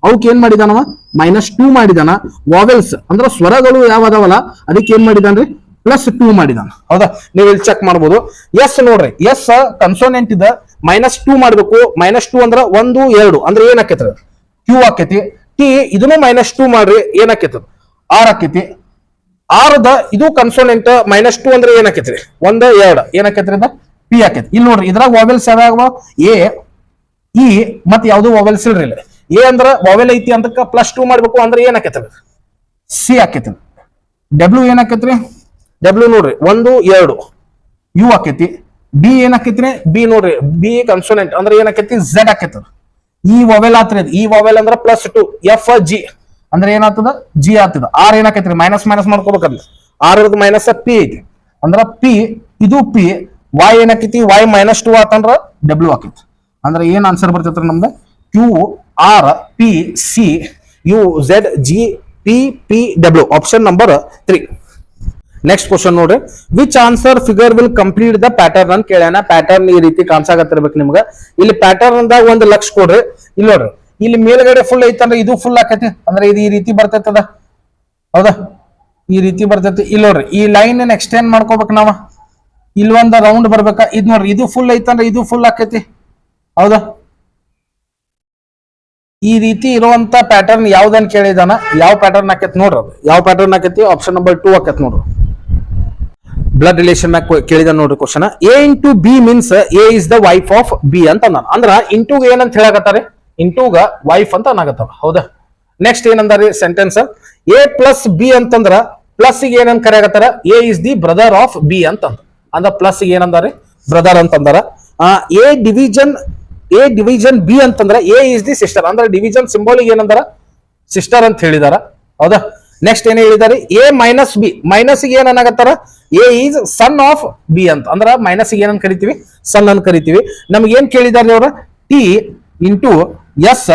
ಅವಕ್ಕೆ ಏನ್ ಮಾಡಿದಾನವ -2 ಮಾಡಿದಾನ. ವಾವೆಲ್ಸ್ ಅಂದ್ರ ಸ್ವರಗಳು ಯಾವ ಅದಾವಲ್ಲ ಅದಕ್ಕೆ ಏನ್ ಮಾಡಿದಾನ್ರಿ +2 ಮಾಡಿದಾನ. ಹೌದಾ, ನೀವು ಇಲ್ಲಿ ಚೆಕ್ ಮಾಡ್ಬೋದು. ಎಸ್ ನೋಡ್ರಿ, ಎಸ್ ಕನ್ಸೋನೆಂಟ್ ಇದ -2 ಮಾಡ್ಬೇಕು. -2 ಅಂದ್ರ 1 2 ಅಂದ್ರೆ ಏನ್ ಆಕೈತಿ ಕ್ಯೂ ಆಕೈತಿ. ಟಿ ಇದನ್ನು -2 ಮಾಡ್ರಿ ಏನಾಕೈತಿ ಆರ್ ಆಕೈತಿ. ಆರ್ದ ಇದು ಕನ್ಸೋನೆಂಟ್ -2 ಅಂದ್ರೆ ಏನಾಕೈತ್ರಿ 1 2 ಏನಾಕೈತ್ರಿ ಅದ ಪಿ ಆಕೈತಿ. ಇಲ್ಲಿ ನೋಡ್ರಿ ಇದ್ರಾಗ ವಾವೆಲ್ಸ್ ಯಾವ್ಯಾವ ಎ ಇ ಮತ್ತೆ ಯಾವ್ದು ವಾವೆಲ್ಸ್ ಇಲ್ರಿ. ಇಲ್ಲ ಎ ಅಂದ್ರ ವಾವೆಲ್ ಐತಿ ಅಂತ +2 ಮಾಡ್ಬೇಕು ಅಂದ್ರೆ ಏನಾಕೈತಿ ಸಿ ಆಕೈತಿ. ಡಬ್ಲ್ಯೂ ಏನಾಕೈತ್ರಿ ಡಬ್ಲ್ಯೂ ನೋಡ್ರಿ 1 2 ಯು ಆಕೈತಿ. ಬಿ ಏನಾಕೈತ್ರಿ ಬಿ ನೋಡ್ರಿ ಬಿ ಕನ್ಸೋನೆಂಟ್ ಅಂದ್ರೆ ಏನಾಕೈತಿ ಝೆಡ್ ಆಕೈತಿ. ಈ ವಾವೆಲ್ ಆತ್ರಿ ಈ ವಾವೆಲ್ ಅಂದ್ರ +2 ಎಫ್ ಜಿ ಅಂದ್ರೆ ಏನಾಗ್ತದ ಜಿ ಆಗ್ತದ. ಆರ್ ಏನಾಕೈತ್ರಿ ಮೈನಸ್ ಮಾಡ್ಕೋಬೇಕಂದ್ರ ಆರ್ ಇರೋದು ಮೈನಸ್ ಪಿ ಐತಿ ಅಂದ್ರ ಪಿ ಇದು ಪಿ. ವಾಯ್ ಏನಾಕೈತಿ ವಾಯ್ -2 ಆತಂದ್ರ ಡಬ್ಲ್ಯೂ ಆಕೈತಿ. ಅಂದ್ರೆ ಏನ್ ಆನ್ಸರ್ ಬರ್ತೈತ್ರಿ ನಮ್ದು Q R P C U Z G P P W option number 3. Next question ನೋಡ್ರಿ, which answer figure will complete the pattern ಅಂತ ಕೇಳ್ಯಾನ. ಪ್ಯಾಟರ್ನ್ ಈ ರೀತಿ ಕಾಣಿಸಾಕತ್ತಿರ್ಬೇಕು ನಿಮ್ಗ. ಇಲ್ಲಿ ಪ್ಯಾಟರ್ನ್ ದಾಗ 1 ಲಕ್ಷ ಕೊಡ್ರಿ. ಇಲ್ಲಿ ನೋಡ್ರಿ ಇಲ್ಲಿ ಮೇಲ್ಗಡೆ ಫುಲ್ ಐತಂದ್ರೆ ಇದು ಫುಲ್ ಆಕೈತಿ ಅಂದ್ರೆ ಇದು ಈ ರೀತಿ ಬರ್ತೈತದ. ಹೌದಾ, ಈ ರೀತಿ ಬರ್ತೈತಿ. ಇಲ್ಲಿ ನೋಡ್ರಿ ಈ ಲೈನ್ ಎಕ್ಸ್ಟೆಂಡ್ ಮಾಡ್ಕೋಬೇಕು ನಾವ. ಇಲ್ಲಿ ಒಂದ್ ರೌಂಡ್ ಬರ್ಬೇಕಾ. ಇದು ನೋಡ್ರಿ ಇದು ಫುಲ್ ಐತಂದ್ರೆ ಇದು ಫುಲ್ ಆಕೈತಿ. ಹೌದಾ, ಈ ರೀತಿ ಇರುವಂತ ಪ್ಯಾಟರ್ನ್ ಯಾವ್ದನ್ ಕೇಳಿದಾನ. ಯಾವ ಪ್ಯಾಟರ್ನ್ ಆಕೈತಿ ನೋಡ್ರಿ, ಅದು ಯಾವ ಪ್ಯಾಟರ್ನ್ ಆಕೈತಿ ಆಪ್ಷನ್ ನಂಬರ್ 2 ಆಕೈತಿ ನೋಡ್ರಿ. ಬ್ಲಡ್ ರಿಲೇಷನ್ ಕೇಳಿದ ನೋಡ್ರಿ question. A into B means A is the wife of B ಅಂತ ಅಂದ್ರ ಇಂಟುಗ ಏನಂತ ಹೇಳಕತ್ತಾರೆ ಇಂಟುಗ ವೈಫ್ ಅಂತ ಅನ್ನಾಗತ್ತಾವ. ಹೌದಾ, ನೆಕ್ಸ್ಟ್ ಏನಂದಾರಿ ಸೆಂಟೆನ್ಸ್ ಎ ಪ್ಲಸ್ ಬಿ ಅಂತಂದ್ರ ಪ್ಲಸ್ ಗೆ ಏನಂತ ಕರೆಯಕತ್ತಾರ A is the brother of B ಅಂದ್ರ ಪ್ಲಸ್ ಗೆ ಏನಂದಾರಿ ಬ್ರದರ್ ಅಂತಂದಾರ. ಎ ಡಿವಿಜನ್ ಬಿ ಅಂತಂದ್ರ ಎ ಇಸ್ ದಿ ಸಿಸ್ಟರ್ ಅಂದ್ರೆ ಡಿವಿಜನ್ ಸಿಂಬಾಲಿಕ್ ಏನಂದಾರ ಸಿಸ್ಟರ್ ಅಂತ ಹೇಳಿದಾರ. ಹೌದಾ, ನೆಕ್ಸ್ಟ್ ಏನ್ ಹೇಳಿದಾರೆ ಎ ಮೈನಸ್ ಬಿ ಮೈನಸ್ ಗೆ ಏನ್ ಅನ್ನಾಗತ್ತಾರ A is son of B ಅಂತ ಅಂದ್ರ ಮೈನಸ್ ಗೆ ಏನಂತ ಕರಿತೀವಿ ಸನ್ ಅಂತ ಕರಿತೀವಿ. ನಮ್ಗೆ ಏನ್ ಕೇಳಿದಾರೆ ಅವ್ರ T into S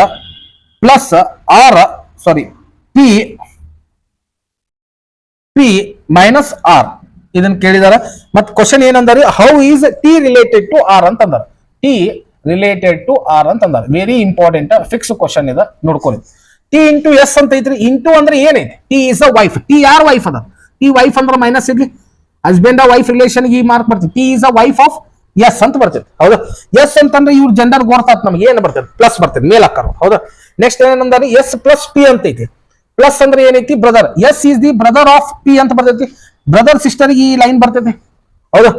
plus R sorry P P minus R ಇದನ್ನ ಕೇಳಿದಾರ. ಮತ್ ಕ್ವಶನ್ ಏನಂದಾರೆ how is T related to R ಅಂತ ಅಂದಾರ. ಟಿ ರಿಲೇಟೆಡ್ ಟು ಆರ್ ಅಂತ ಅಂದಾರ. ವೆರಿ ಇಂಪಾರ್ಟೆಂಟ್ ಫಿಕ್ಸ್ ಕ್ವಶನ್ ಇದ ನೋಡ್ಕೊಳ್ಳಿ. ಟಿ ಇಂಟು ಎಸ್ ಅಂತ ಐತ್ರಿ. ಇಂಟು ಅಂದ್ರೆ ಏನೈತಿ T is a wife. T ಯಾರ್ ವೈಫ್ ಅದ ಟಿ ವೈಫ್ ಅಂದ್ರೆ ಮೈನಸ್ ಇರ್ಲಿ ಹಸ್ಬೆಂಡ್ ವೈಫ್ ರಿಲೇಷನ್ ಈ ಮಾರ್ಕ್ ಬರ್ತೈತಿ. T is a wife of S ಅಂತ ಬರ್ತೈತಿ. ಹೌದಾ, ಎಸ್ ಅಂತಂದ್ರೆ ಇವ್ರ ಜೆಂಡರ್ ಗೊತ್ತಾತ್ ನಮ್ಗೆ ಏನ್ ಬರ್ತೈತಿ ಪ್ಲಸ್ ಬರ್ತೈತಿ ಮೇಲ್ ಹಾಕಾರ. ಹೌದಾ, ನೆಕ್ಸ್ಟ್ ಏನಂದ್ರೆ ಎಸ್ ಪ್ಲಸ್ ಪಿ ಅಂತ ಐತಿ. ಪ್ಲಸ್ ಅಂದ್ರೆ ಏನೈತಿ brother. S is the brother of P ಅಂತ ಬರ್ತೈತಿ. ಬ್ರದರ್ ಸಿಸ್ಟರ್ ಈ ಲೈನ್ ಬರ್ತೈತಿ. ಹೌದಾ,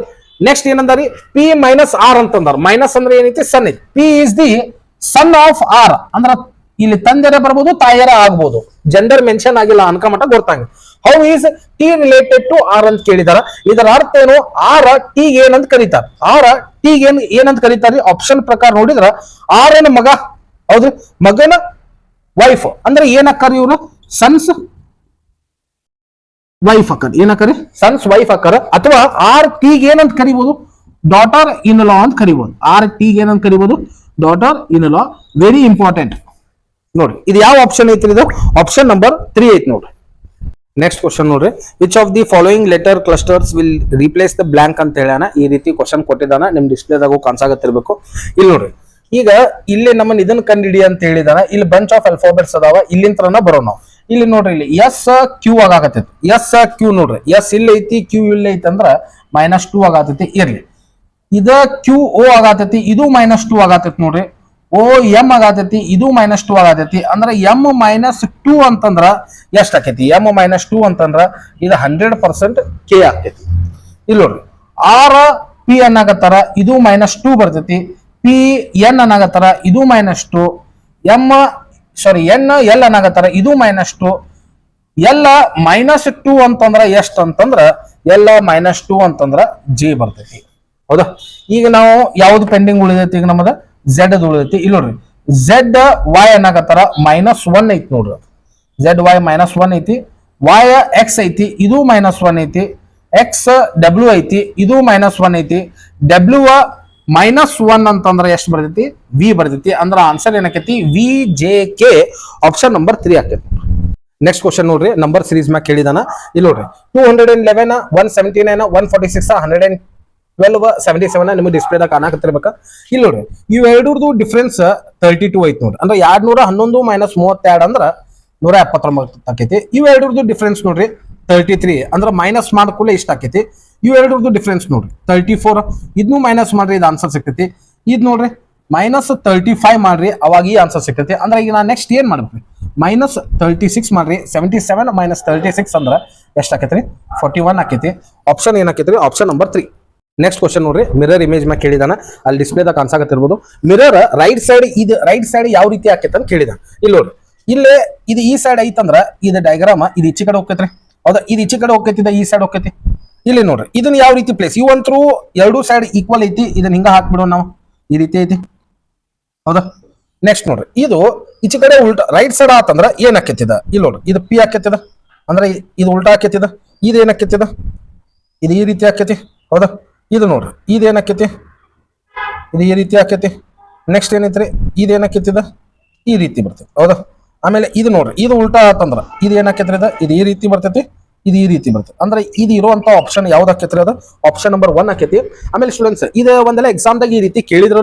ನೆಕ್ಸ್ಟ್ ಏನಂದಾರಿ ಪಿ ಮೈನಸ್ ಆರ್ ಅಂತಂದಾರ. ಮೈನಸ್ ಅಂದ್ರೆ ಏನೈತಿ ಸನ್ ಐತಿ. P is the son of R ಅಂದ್ರ ಇಲ್ಲಿ ತಂದೆರ ಬರ್ಬೋದು ತಾಯರ ಆಗ್ಬೋದು. ಜೆಂಡರ್ ಮೆನ್ಷನ್ ಆಗಿಲ್ಲ ಅನ್ಕಮಟ ಗೊತ್ತಾಗ. How is T related to R ಅಂತ ಕೇಳಿದಾರ. ಇದರ ಅರ್ಥ ಏನು ಆರ್ ಟಿಗೆ ಏನಂತ ಕರೀತಾರ. ಆರ್ ಟಿಗೆ ಏನಂತ ಕರೀತಾರ ಆಪ್ಷನ್ ಪ್ರಕಾರ ನೋಡಿದ್ರ ಆರ್ ಏನ ಮಗ. ಹೌದ್ರಿ, ಮಗನ ವೈಫ್ ಅಂದ್ರೆ ಏನಕ್ಕಾರ ಇವ್ರು ಸನ್ಸ್ ವೈಫ್ ಅಕ್ಕರ್ ಏನಕ್ಕರಿ ಸನ್ಸ್ ವೈಫ್ ಅಕ್ಕರ. ಅಥವಾ ಆರ್ ಟಿಗೆ ಏನಂತ ಕರಿಬಹುದು ಡಾಟರ್ ಇನ್ ಲಾ ಅಂತ ಕರಿಬಹುದು. ಆರ್ ಟಿಗೆ ಏನಂತ ಕರಿಬಹುದು daughter in law. Very important ನೋಡ್ರಿ. ಇದು ಯಾವ ಆಪ್ಷನ್ ಐತಿ ಇದು ಆಪ್ಷನ್ ನಂಬರ್ 3 ಐತಿ ನೋಡ್ರಿ. ನೆಕ್ಸ್ಟ್ ಕ್ವಶನ್ ನೋಡ್ರಿ, which of the following letter clusters will replace the blank ಅಂತ ಹೇಳ್ಯಾನ. ಈ ರೀತಿ ಕ್ವಶನ್ ಕೊಟ್ಟಿದ್ದಾನ. ನಿಮ್ ಡಿಸ್ಪ್ಲೇದಾಗೂ ಕಾಣಿಸಾಗತ್ತಿರ್ಬೇಕು. ಇಲ್ಲಿ ನೋಡ್ರಿ ಈಗ ಇಲ್ಲಿ ನಮ್ಮನ್ನ ಇದನ್ನ ಕಂಡಿಡಿ ಅಂತ ಹೇಳಿದಾನ. ಇಲ್ಲಿ ಬಂಚ್ ಆಫ್ ಅಲ್ಫಾಬೆಟ್ಸ್ ಅದಾವ. ಇಲ್ಲಿಂತ್ರನ ಬರೋ ನಾವು. ಇಲ್ಲಿ ನೋಡ್ರಿ ಇಲ್ಲಿ ಎಸ್ ಕ್ಯೂ ಆಗಾಕತ್ತೈತಿ. ಎಸ್ ಕ್ಯೂ ನೋಡ್ರಿ ಎಸ್ ಇಲ್ಲ ಐತಿ ಕ್ಯೂ ಇಲ್ಲ ಐತಿ ಅಂದ್ರ -2 ಆಗತೈತಿ. ಇರ್ಲಿ, ಇದ ಕ್ಯೂ ಓ ಆಗತೈತಿ ಇದು -2 ಆಗತೈತಿ ನೋಡ್ರಿ. ಓ ಎಂ ಆಗತೈತಿ ಇದು -2 ಆಗತೈತಿ. ಅಂದ್ರ ಎಂ -2 ಅಂತಂದ್ರ ಎಷ್ಟ್ ಆಕೈತಿ ಎಂ -2 ಅಂತಂದ್ರ ಇದು 100% ಕೆ ಆಕೈತಿ. ಇಲ್ಲಿ ನೋಡ್ರಿ ಆರ್ ಪಿ ಎನ್ ಆಗತ್ತಾರ ಇದು -2 ಬರ್ತೈತಿ. ಪಿ ಎನ್ ಅನ್ನಾಗತ್ತಾರ ಇದು -2. ಎಂ ಸಾರಿ ಎನ್ ಎಲ್ ಅನ್ನಾಗತ್ತಾರ ಇದು -2. ಎಲ್ಲ -2 ಅಂತಂದ್ರ ಎಷ್ಟ್ ಅಂತಂದ್ರ ಎಲ್ಲ -2 ಅಂತಂದ್ರ ಜೆ ಬರ್ತೈತಿ. ಹೌದಾ, ಈಗ ನಾವು ಯಾವ್ದು ಪೆಂಡಿಂಗ್ ಉಳಿದೈತಿ ಈಗ ನಮ್ಮದ ಝೆಡ್ ಉಳಿದೈತಿ. ಇಲ್ಲಿ ನೋಡ್ರಿ ಝೆಡ್ ವೈ ಅನ್ನಾಗತ್ತಾರ -1 ಐತಿ ನೋಡ್ರಿ. ಝೆಡ್ ವೈ -1 ಐತಿ. ವೈ ಎಕ್ಸ್ ಐತಿ ಇದು -1 ಐತಿ. ಎಕ್ಸ್ ಡಬ್ಲ್ಯೂ ಐತಿ, ಇದು -1 ಐತಿ. ಡಬ್ಲ್ಯೂ -1 ಅಂತಂದ್ರೆ ಎಷ್ಟು ಬರ್ತೈತಿ? ವಿ ಬರ್ತೈತಿ. ಅಂದ್ರೆ ಆನ್ಸರ್ ಏನಕೈತಿ? VJK ಆಪ್ಷನ್ ನಂಬರ್ 3 ಆಕೈತಿ. ನೆಕ್ಸ್ಟ್ ಕ್ವಶನ್ ನೋಡ್ರಿ, ನಂಬರ್ ಸೀರೀಸ್ ಮ್ಯಾಗ ಕೇಳಿದಾನ. ಇಲ್ಲಿ ನೋಡ್ರಿ 211 179 146 112 77 ನಿಮಗೆ ಡಿಸ್ಪ್ಲೇದಾಗ ಕಾಣಕತ್ತಿರ್ಬೇಕ. ಇಲ್ಲಿ ನೋಡ್ರಿ ಇವೆರಡರದು ಡಿಫ್ರೆನ್ಸ್ 32 ಐತಿ ನೋಡ್ರಿ. ಅಂದ್ರೆ 211 - 32 ಅಂದ್ರ 179 ಆಕೈತಿ. ಇವೆರಡರದು ಡಿಫ್ರೆನ್ಸ್ ನೋಡ್ರಿ 33 ಅಂದ್ರೆ ಮೈನಸ್ ಮಾಡ್ಕೊಳ್ಳೆ ಇಷ್ಟ ಆಕೈತಿ. ಇವೆರಡರದು ಡಿಫ್ರೆನ್ಸ್ ನೋಡ್ರಿ 34, ಇದನ್ನು ಮೈನಸ್ ಮಾಡ್ರಿ, ಇದು ಆನ್ಸರ್ ಸಿಗ್ತೈತಿ. ಇದು ನೋಡ್ರಿ -35 ಮಾಡ್ರಿ, ಅವಾಗ ಈ ಆನ್ಸರ್ ಸಿಗ್ತೈತಿ. ಅಂದ್ರೆ ಈಗ ನಾನು ನೆಕ್ಸ್ಟ್ ಏನ್ ಮಾಡ್ಬೇಕ್ರಿ? -36 ಮಾಡ್ರಿ. 77 - 36 ಅಂದ್ರೆ ಎಷ್ಟು ಆಕೈತ್ರಿ? 41 ಆಕೈತಿ. ಆಪ್ಷನ್ ಏನಾಕೈತ್ರಿ? Option number 3. ನೆಕ್ಸ್ಟ್ ಕ್ವಶನ್ ನೋಡ್ರಿ, ಮಿರರ್ ಇಮೇಜ್ ಮ್ಯಾಗ ಕೇಳಿದಾನ. ಅಲ್ಲಿ ಡಿಸ್ಪ್ಲೇದಾಗ ಕಾಣಿಸಾಕತ್ತಿರ್ಬೋದು. ಮಿರರ್ ರೈಟ್ ಸೈಡ್ ಯಾವ ರೀತಿ ಆಕೈತೆ ಅಂತ ಕೇಳಿದಾನ. ಇಲ್ಲಿ ನೋಡ್ರಿ, ಇಲ್ಲೇ ಇದು ಈ ಸೈಡ್ ಐತಂದ್ರ ಇದು ಡಯಾಗ್ರಾಮ್ ಇದು ಈಚೆ ಕಡೆ ಹೋಗ್ತೈತ್ರಿ. ಹೌದಾ? ಇದು ಈಚೆ ಕಡೆ ಹೋಗ್ತೈತಿ, ಈ ಸೈಡ್ ಹೋಗ್ತೈತಿ. ಇಲ್ಲಿ ನೋಡ್ರಿ ಇದನ್ನ ಯಾವ ರೀತಿ ಪ್ಲೇಸ್, ಇವಂತ್ರು ಎರಡು ಸೈಡ್ ಈಕ್ವಲ್ ಐತಿ. ಇದನ್ನ ಹಿಂಗ ಹಾಕ್ಬಿಡೋಣ ನಾವು, ಈ ರೀತಿ ಐತಿ. ಹೌದಾ? ನೆಕ್ಸ್ಟ್ ನೋಡ್ರಿ, ಇದು ಈಚೆ ಕಡೆ ಉಲ್ಟಾ ರೈಟ್ ಸೈಡ್ ಆತಂದ್ರ ಏನ್ ಆಕೈತಿದ? ಇಲ್ಲಿ ನೋಡ್ರಿ, ಇದು ಪಿ ಆಕೈತಿದ, ಅಂದ್ರೆ ಇದು ಉಲ್ಟಾ ಆಕೈತಿದ. ಇದು ಏನ್ ಆಕೈತಿದ? ಇದು ಈ ರೀತಿ ಆಕೈತಿ. ಹೌದಾ? ಇದು ನೋಡ್ರಿ, ಇದೇನ್ ಆಕೈತಿ? ಇದು ಈ ರೀತಿ ಆಕೈತಿ. ನೆಕ್ಸ್ಟ್ ಏನೈತ್ರಿ? ಇದೇನ್ ಆಕೈತಿದ? ಈ ರೀತಿ ಬರ್ತೈತಿ. ಹೌದಾ? ಆಮೇಲೆ ಇದು ನೋಡ್ರಿ, ಇದು ಉಲ್ಟಾ ಆತಂದ್ರ ಇದು ಏನ್ ಆಕೈತ್ರಿ? ಇದು ಈ ರೀತಿ ಬರ್ತೈತಿ, ಇದು ಈ ರೀತಿ ಬರ್ತದೆ. ಅಂದ್ರೆ ಇದು ಇರುವಂತ ಆಪ್ಷನ್ ಯಾವ್ದು ಆಕೈತ್ರಿ? ಅದು ಆಪ್ಷನ್ ನಂಬರ್ 1 ಆಕೈತಿ. ಆಮೇಲೆ ಸ್ಟೂಡೆಂಟ್ಸ್, ಇದು ಒಂದೆಲ್ಲ ಎಕ್ಸಾಮ್ದಾಗ ಈ ರೀತಿ ಕೇಳಿದ್ರು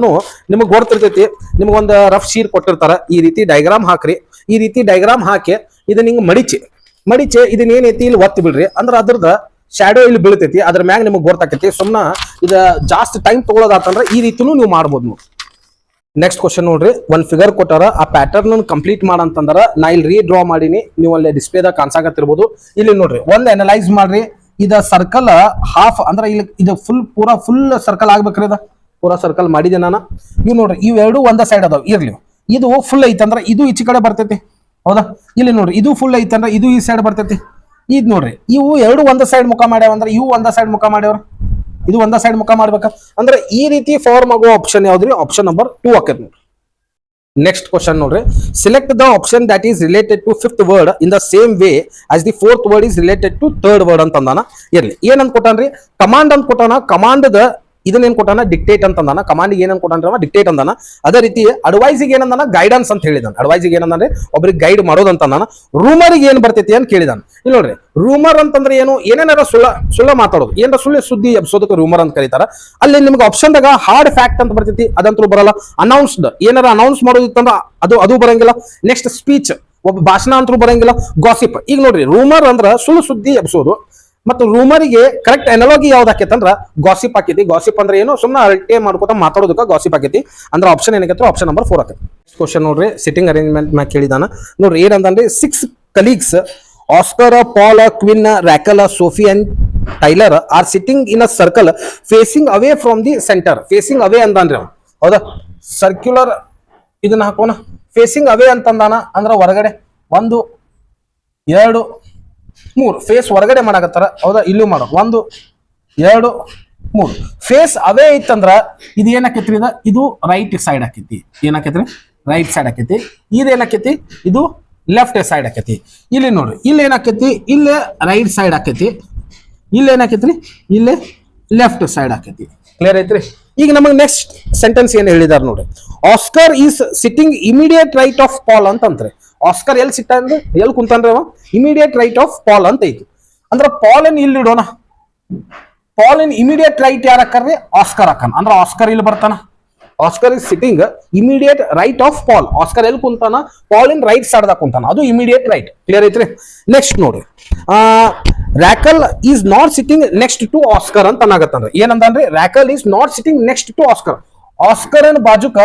ನಿಮಗೆ ಗೊತ್ತಿರ್ತೈತಿ. ನಿಮ್ಗೊಂದು ರಫ್ ಶೀಟ್ ಕೊಟ್ಟಿರ್ತಾರ, ಈ ರೀತಿ ಡಯಾಗ್ರಾಮ್ ಹಾಕ್ರಿ. ಈ ರೀತಿ ಡಯಾಗ್ರಾಮ್ ಹಾಕಿ ಇದನ್ನ ಹಿಂಗ್ ಮಡಿಚಿ ಇದನ್ನ ಏನೈತಿ ಇಲ್ಲಿ ಒತ್ತಿ ಬಿಡ್ರಿ. ಅಂದ್ರೆ ಅದ್ರದ ಶಾಡೋ ಇಲ್ಲಿ ಬೀಳ್ತೈತಿ, ಅದ್ರ ಮ್ಯಾಗ ನಿಮಗೆ ಗೊತ್ತಾಕೈತಿ. ಸುಮ್ನ ಇದು ಜಾಸ್ತಿ ಟೈಮ್ ತಗೊಳ್ಳೋದಾತಂದ್ರೆ ಈ ರೀತಿನೂ ನೀವು ಮಾಡ್ಬೋದು ನೋಡಿ. ನೆಕ್ಸ್ಟ್ ಕ್ವಶನ್ ನೋಡ್ರಿ, ಒಂದ್ ಫಿಗರ್ ಕೊಟ್ಟಾರ, ಆ ಪ್ಯಾಟರ್ನ್ ಕಂಪ್ಲೀಟ್ ಮಾಡಂತಂದ್ರ ನಾ ಇಲ್ಲಿ ರೀಡ್ರಾ ಮಾಡೀನಿ. ನೀವು ಅಲ್ಲಿ ಡಿಸ್ಪ್ಲೇದಾಗ ಕಾಣಿಸಾಕತ್ತಿರ್ಬೋದು. ಇಲ್ಲಿ ನೋಡ್ರಿ, ಒಂದ್ ಅನಲೈಸ್ ಮಾಡ್ರಿ. ಇದ ಸರ್ಕಲ್ ಹಾಫ್ ಅಂದ್ರೆ ಇಲ್ಲಿ ಇದು ಫುಲ್ ಸರ್ಕಲ್ ಆಗ್ಬೇಕ್ರಿ. ಇದ ಪೂರಾ ಸರ್ಕಲ್ ಮಾಡಿದೆ ನಾನು. ಇವ್ ನೋಡ್ರಿ, ಇವೆರಡು ಒಂದ ಸೈಡ್ ಅದಾವ. ಇರ್ಲಿ, ಇದು ಫುಲ್ ಐತಂದ್ರ ಇದು ಈಚೆ ಕಡೆ ಬರ್ತೈತಿ. ಹೌದಾ? ಇಲ್ಲಿ ನೋಡ್ರಿ, ಇದು ಫುಲ್ ಐತಂದ್ರ ಇದು ಈ ಸೈಡ್ ಬರ್ತೈತಿ. ಇದ್ ನೋಡ್ರಿ, ಇವು ಎರಡು ಒಂದ ಸೈಡ್ ಮುಖ ಮಾಡ್ಯಾವ ಅಂದ್ರೆ ಇವು ಒಂದ ಸೈಡ್ ಮುಖ ಮಾಡ್ಯಾವ್ರ, ಇದು ಒಂದ ಸೈಡ್ ಮುಖ ಮಾಡ್ಬೇಕ. ಅಂದ್ರೆ ಈ ರೀತಿ ಫಾರ್ಮ್ ಆಗೋ ಆಪ್ಷನ್ ಯಾವ್ದ್ರಿ? ಆಪ್ಷನ್ ನಂಬರ್ 2 ಆಕೈತಿ ನೋಡ್ರಿ. ನೆಕ್ಸ್ಟ್ ಕ್ವಶನ್ ನೋಡ್ರಿ, select the option that is related to 5th word in the same way as the 4th word is related to 3rd word ಅಂತ ಅಂದಾನ. ಇರ್ಲಿ, ಏನಂತ ಕೊಟ್ಟಾನ್ರಿ? ಕಮಾಂಡ್ ಅಂತ ಕೊಟ್ಟಾನ. ಕಮಾಂಡ್ ಇದನ್ನೇನ್ ಕೊಟ್ಟಾನ? ಡಿಕ್ಟೇಟ್ ಅಂತ ಅಂದಾನ. ಕಮಾಂಡ್ ಏನಂತ ಕೊಟ್ಟಾನ? ಡಿಕ್ಟೇಟ್ ಅಂದಾನ. ಅದೇ ರೀತಿ ಅಡ್ವೈಸಿಗೆ ಏನಂದಾನ? ಗೈಡೆನ್ಸ್ ಅಂತ ಹೇಳಿದಾನ. ಅಡ್ವೈಸಿಗೆ ಏನಂದ್ರೆ ಒಬ್ರಿಗೆ ಗೈಡ್ ಮಾಡೋದಂತ ಅಂದಾನ. ರೂಮರಿಗೆ ಏನ್ ಬರ್ತೈತಿ ಅಂತ ಕೇಳಿದಾನ. ಇಲ್ಲಿ ನೋಡ್ರಿ, ರೂಮರ್ ಅಂತಂದ್ರೆ ಏನು? ಏನೇನಾರ ಸುಳ್ಳ ಮಾತಾಡೋದು, ಏನಾರ ಸುದ್ದಿ ಎಬ್ಸೋದಕ್ಕೆ ರೂಮರ್ ಅಂತ ಕರೀತಾರ. ಅಲ್ಲಿ ನಿಮ್ಗೆ ಆಪ್ಷನ್ದಾಗ ಹಾರ್ಡ್ ಫ್ಯಾಕ್ಟ್ ಅಂತ ಬರ್ತೈತಿ, ಅದಂತೂ ಬರಲ್ಲ. ಅನೌನ್ಸ್ಡ್, ಏನಾರ ಅನೌನ್ಸ್ ಮಾಡೋದಿತ್ತಂದ್ರ ಅದು ಬರಂಗಿಲ್ಲ. ನೆಕ್ಸ್ಟ್ ಸ್ಪೀಚ್, ಒಬ್ಬ ಭಾಷಣ ಅಂತೂ ಬರಂಗಿಲ್ಲ. ಗಾಸಿಪ್, ಈಗ ನೋಡ್ರಿ, ರೂಮರ್ ಅಂದ್ರ ಸುಳ್ಳು ಸುದ್ದಿ ಎಬ್ಸೋದು. ಮತ್ತು ರೂಮರಿಗೆ ಕರೆಕ್ಟ್ ಅನಾಲಜಿ ಯಾವ್ದು ಆಕೈತಂದ್ರ ಗಾಸಿಪ್ ಆಕೈತಿ. ಗಾಸಿಪ್ ಅಂದ್ರೆ ಏನು? ಸುಮ್ಮನೆ ಅಲ್ಟೇ ಮಾಡ್ಕೊತ ಮಾತಾಡೋದಕ್ಕೆ ಗಾಸಿಪ್ ಆಕೈತಿ. ಅಂದ್ರೆ ಆಪ್ಷನ್ ಏನೈತಿ? ಆಪ್ಷನ್ ನಂಬರ್ 4 ಆಕೈತಿ. ಕ್ವಶನ್ ನೋಡ್ರಿ, ಸಿಟ್ಟಿಂಗ್ ಅರೇಂಜ್ಮೆಂಟ್ ಮ್ಯಾಗ ಕೇಳಿದಾನ. ನೋಡ್ರಿ ಏನಂದ್ರೆ 6 colleagues Oscar, Paul, Quinn, Rachel, Sophie and Taylor are sitting in a circle facing away from the centre. Facing away ಅಂದಾನ್ರಿ ಅವ. ಹೌದಾ? ಸರ್ಕ್ಯುಲರ್ ಇದನ್ನ ಹಾಕೋಣ. ಫೇಸಿಂಗ್ ಅವೇ ಅಂತಂದಾನ ಅಂದ್ರೆ ಹೊರಗಡೆ 1 2 3 ಫೇಸ್ ಹೊರಗಡೆ ಮಾಡಾಕತ್ತಾರ. ಹೌದಾ? ಇಲ್ಲೂ ಮಾಡೋ 1 2 3 ಫೇಸ್ ಅವೇ ಐತಂದ್ರ ಇದು ಏನಾಕೈತ್ರಿ? ಇದು ರೈಟ್ ಸೈಡ್ ಆಕೈತಿ. ಏನಾಕೈತ್ರಿ? ರೈಟ್ ಸೈಡ್ ಆಕೈತಿ. ಇದೇನಾಕೈತಿ? ಇದು ಲೆಫ್ಟ್ ಸೈಡ್ ಆಕೈತಿ. ಇಲ್ಲಿ ನೋಡ್ರಿ, ಇಲ್ಲಿ ಏನಾಕೈತಿ? ಇಲ್ಲೇ ರೈಟ್ ಸೈಡ್ ಆಕೈತಿ. ಇಲ್ಲಿ ಏನಾಕೈತ್ರಿ? ಇಲ್ಲೇ ಲೆಫ್ಟ್ ಸೈಡ್ ಆಕೈತಿ. ಕ್ಲಿಯರ್ ಐತ್ರಿ? ಈಗ ನಮಗೆ ನೆಕ್ಸ್ಟ್ ಸೆಂಟೆನ್ಸ್ ಏನ್ ಹೇಳಿದಾರ ನೋಡ್ರಿ, Oscar is sitting immediate right of Paul ಅಂತಂತ್ರಿ. ಆಸ್ಕರ್ ಎಲ್ಲಿ ಸಿಟ್ಟ ಅಂದ್ರೆ ಎಲ್ಲಿ ಕುಂತಾನ್ರಿ ಅವ? ಇಮಿಡಿಯೇಟ್ ರೈಟ್ ಆಫ್ ಪಾಲ್ ಅಂತ ಐತಿ. ಅಂದ್ರೆ ಪಾಲ್ ಏನ್ ಇಲ್ಲಿ ಇಡೋಣ. ಪಾಲ್ ಇನ್ ಇಮಿಡಿಯೇಟ್ ರೈಟ್ ಯಾರು ಹಾಕಾರ್ರಿ? ಆಸ್ಕರ್ ಹಾಕನ್. ಅಂದ್ರೆ ಆಸ್ಕರ್ ಇಲ್ಲಿ ಬರ್ತಾನ. Oscar is sitting immediate right of Paul. Oscar ಎಲ್ಲಿ ಕುಂತಾನ? ಪಾಲ್ ಇನ್ ರೈಟ್ ಸೈಡ್ ದಾಗ ಕುಂತಾನ. ಅದು ಇಮಿಡಿಯೇಟ್ ರೈಟ್. ಕ್ಲಿಯರ್ ಐತ್ರಿ? ನೆಕ್ಸ್ಟ್ ನೋಡ್ರಿ, Rachel is not sitting next to Oscar ಅಂತ ಅನ್ನಾಗತ್ತಂದ್ರೆ ಏನಂದ್ರೆ Rachel is not sitting next to Oscar. Oscar ಏನ್ ಬಾಜುಕ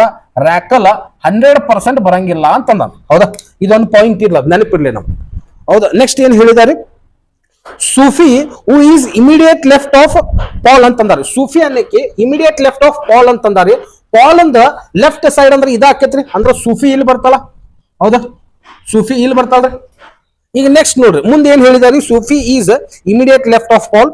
ರಾಕಲ್ 100% ಬರಂಗಿಲ್ಲ ಅಂತಂದ. ಹೌದಾ? ಇದೊಂದು ಪಾಯಿಂಟ್ ಇರ್ಲ, ನೆನಪಿರ್ಲಿ ನಮ್ಗೆ. ಹೌದಾ? ನೆಕ್ಸ್ಟ್ ಏನ್ ಹೇಳಿದಾರೆ? Sophie who is immediate left of Paul ಅಂತಂದಾರೆ. ಸೂಫಿ ಅನ್ನಕ್ಕೆ ಇಮಿಡಿಯೇಟ್ ಲೆಫ್ಟ್ ಆಫ್ ಪಾಲ್ ಅಂತಂದಾರೆ. ಪಾಲ್ ಅಂದ ಲೆಫ್ಟ್ ಸೈಡ್ ಅಂದ್ರೆ ಇದಾಕೈತ್ರಿ. ಅಂದ್ರೆ ಸೂಫಿ ಇಲ್ಲಿ ಬರ್ತಾಳ. ಹೌದಾ? ಸೂಫಿ ಇಲ್ಲಿ ಬರ್ತಾಳ್ರಿ. ಈಗ ನೆಕ್ಸ್ಟ್ ನೋಡ್ರಿ, ಮುಂದೆ ಏನ್ ಹೇಳಿದಾರೆ? Sophie is immediate left of Paul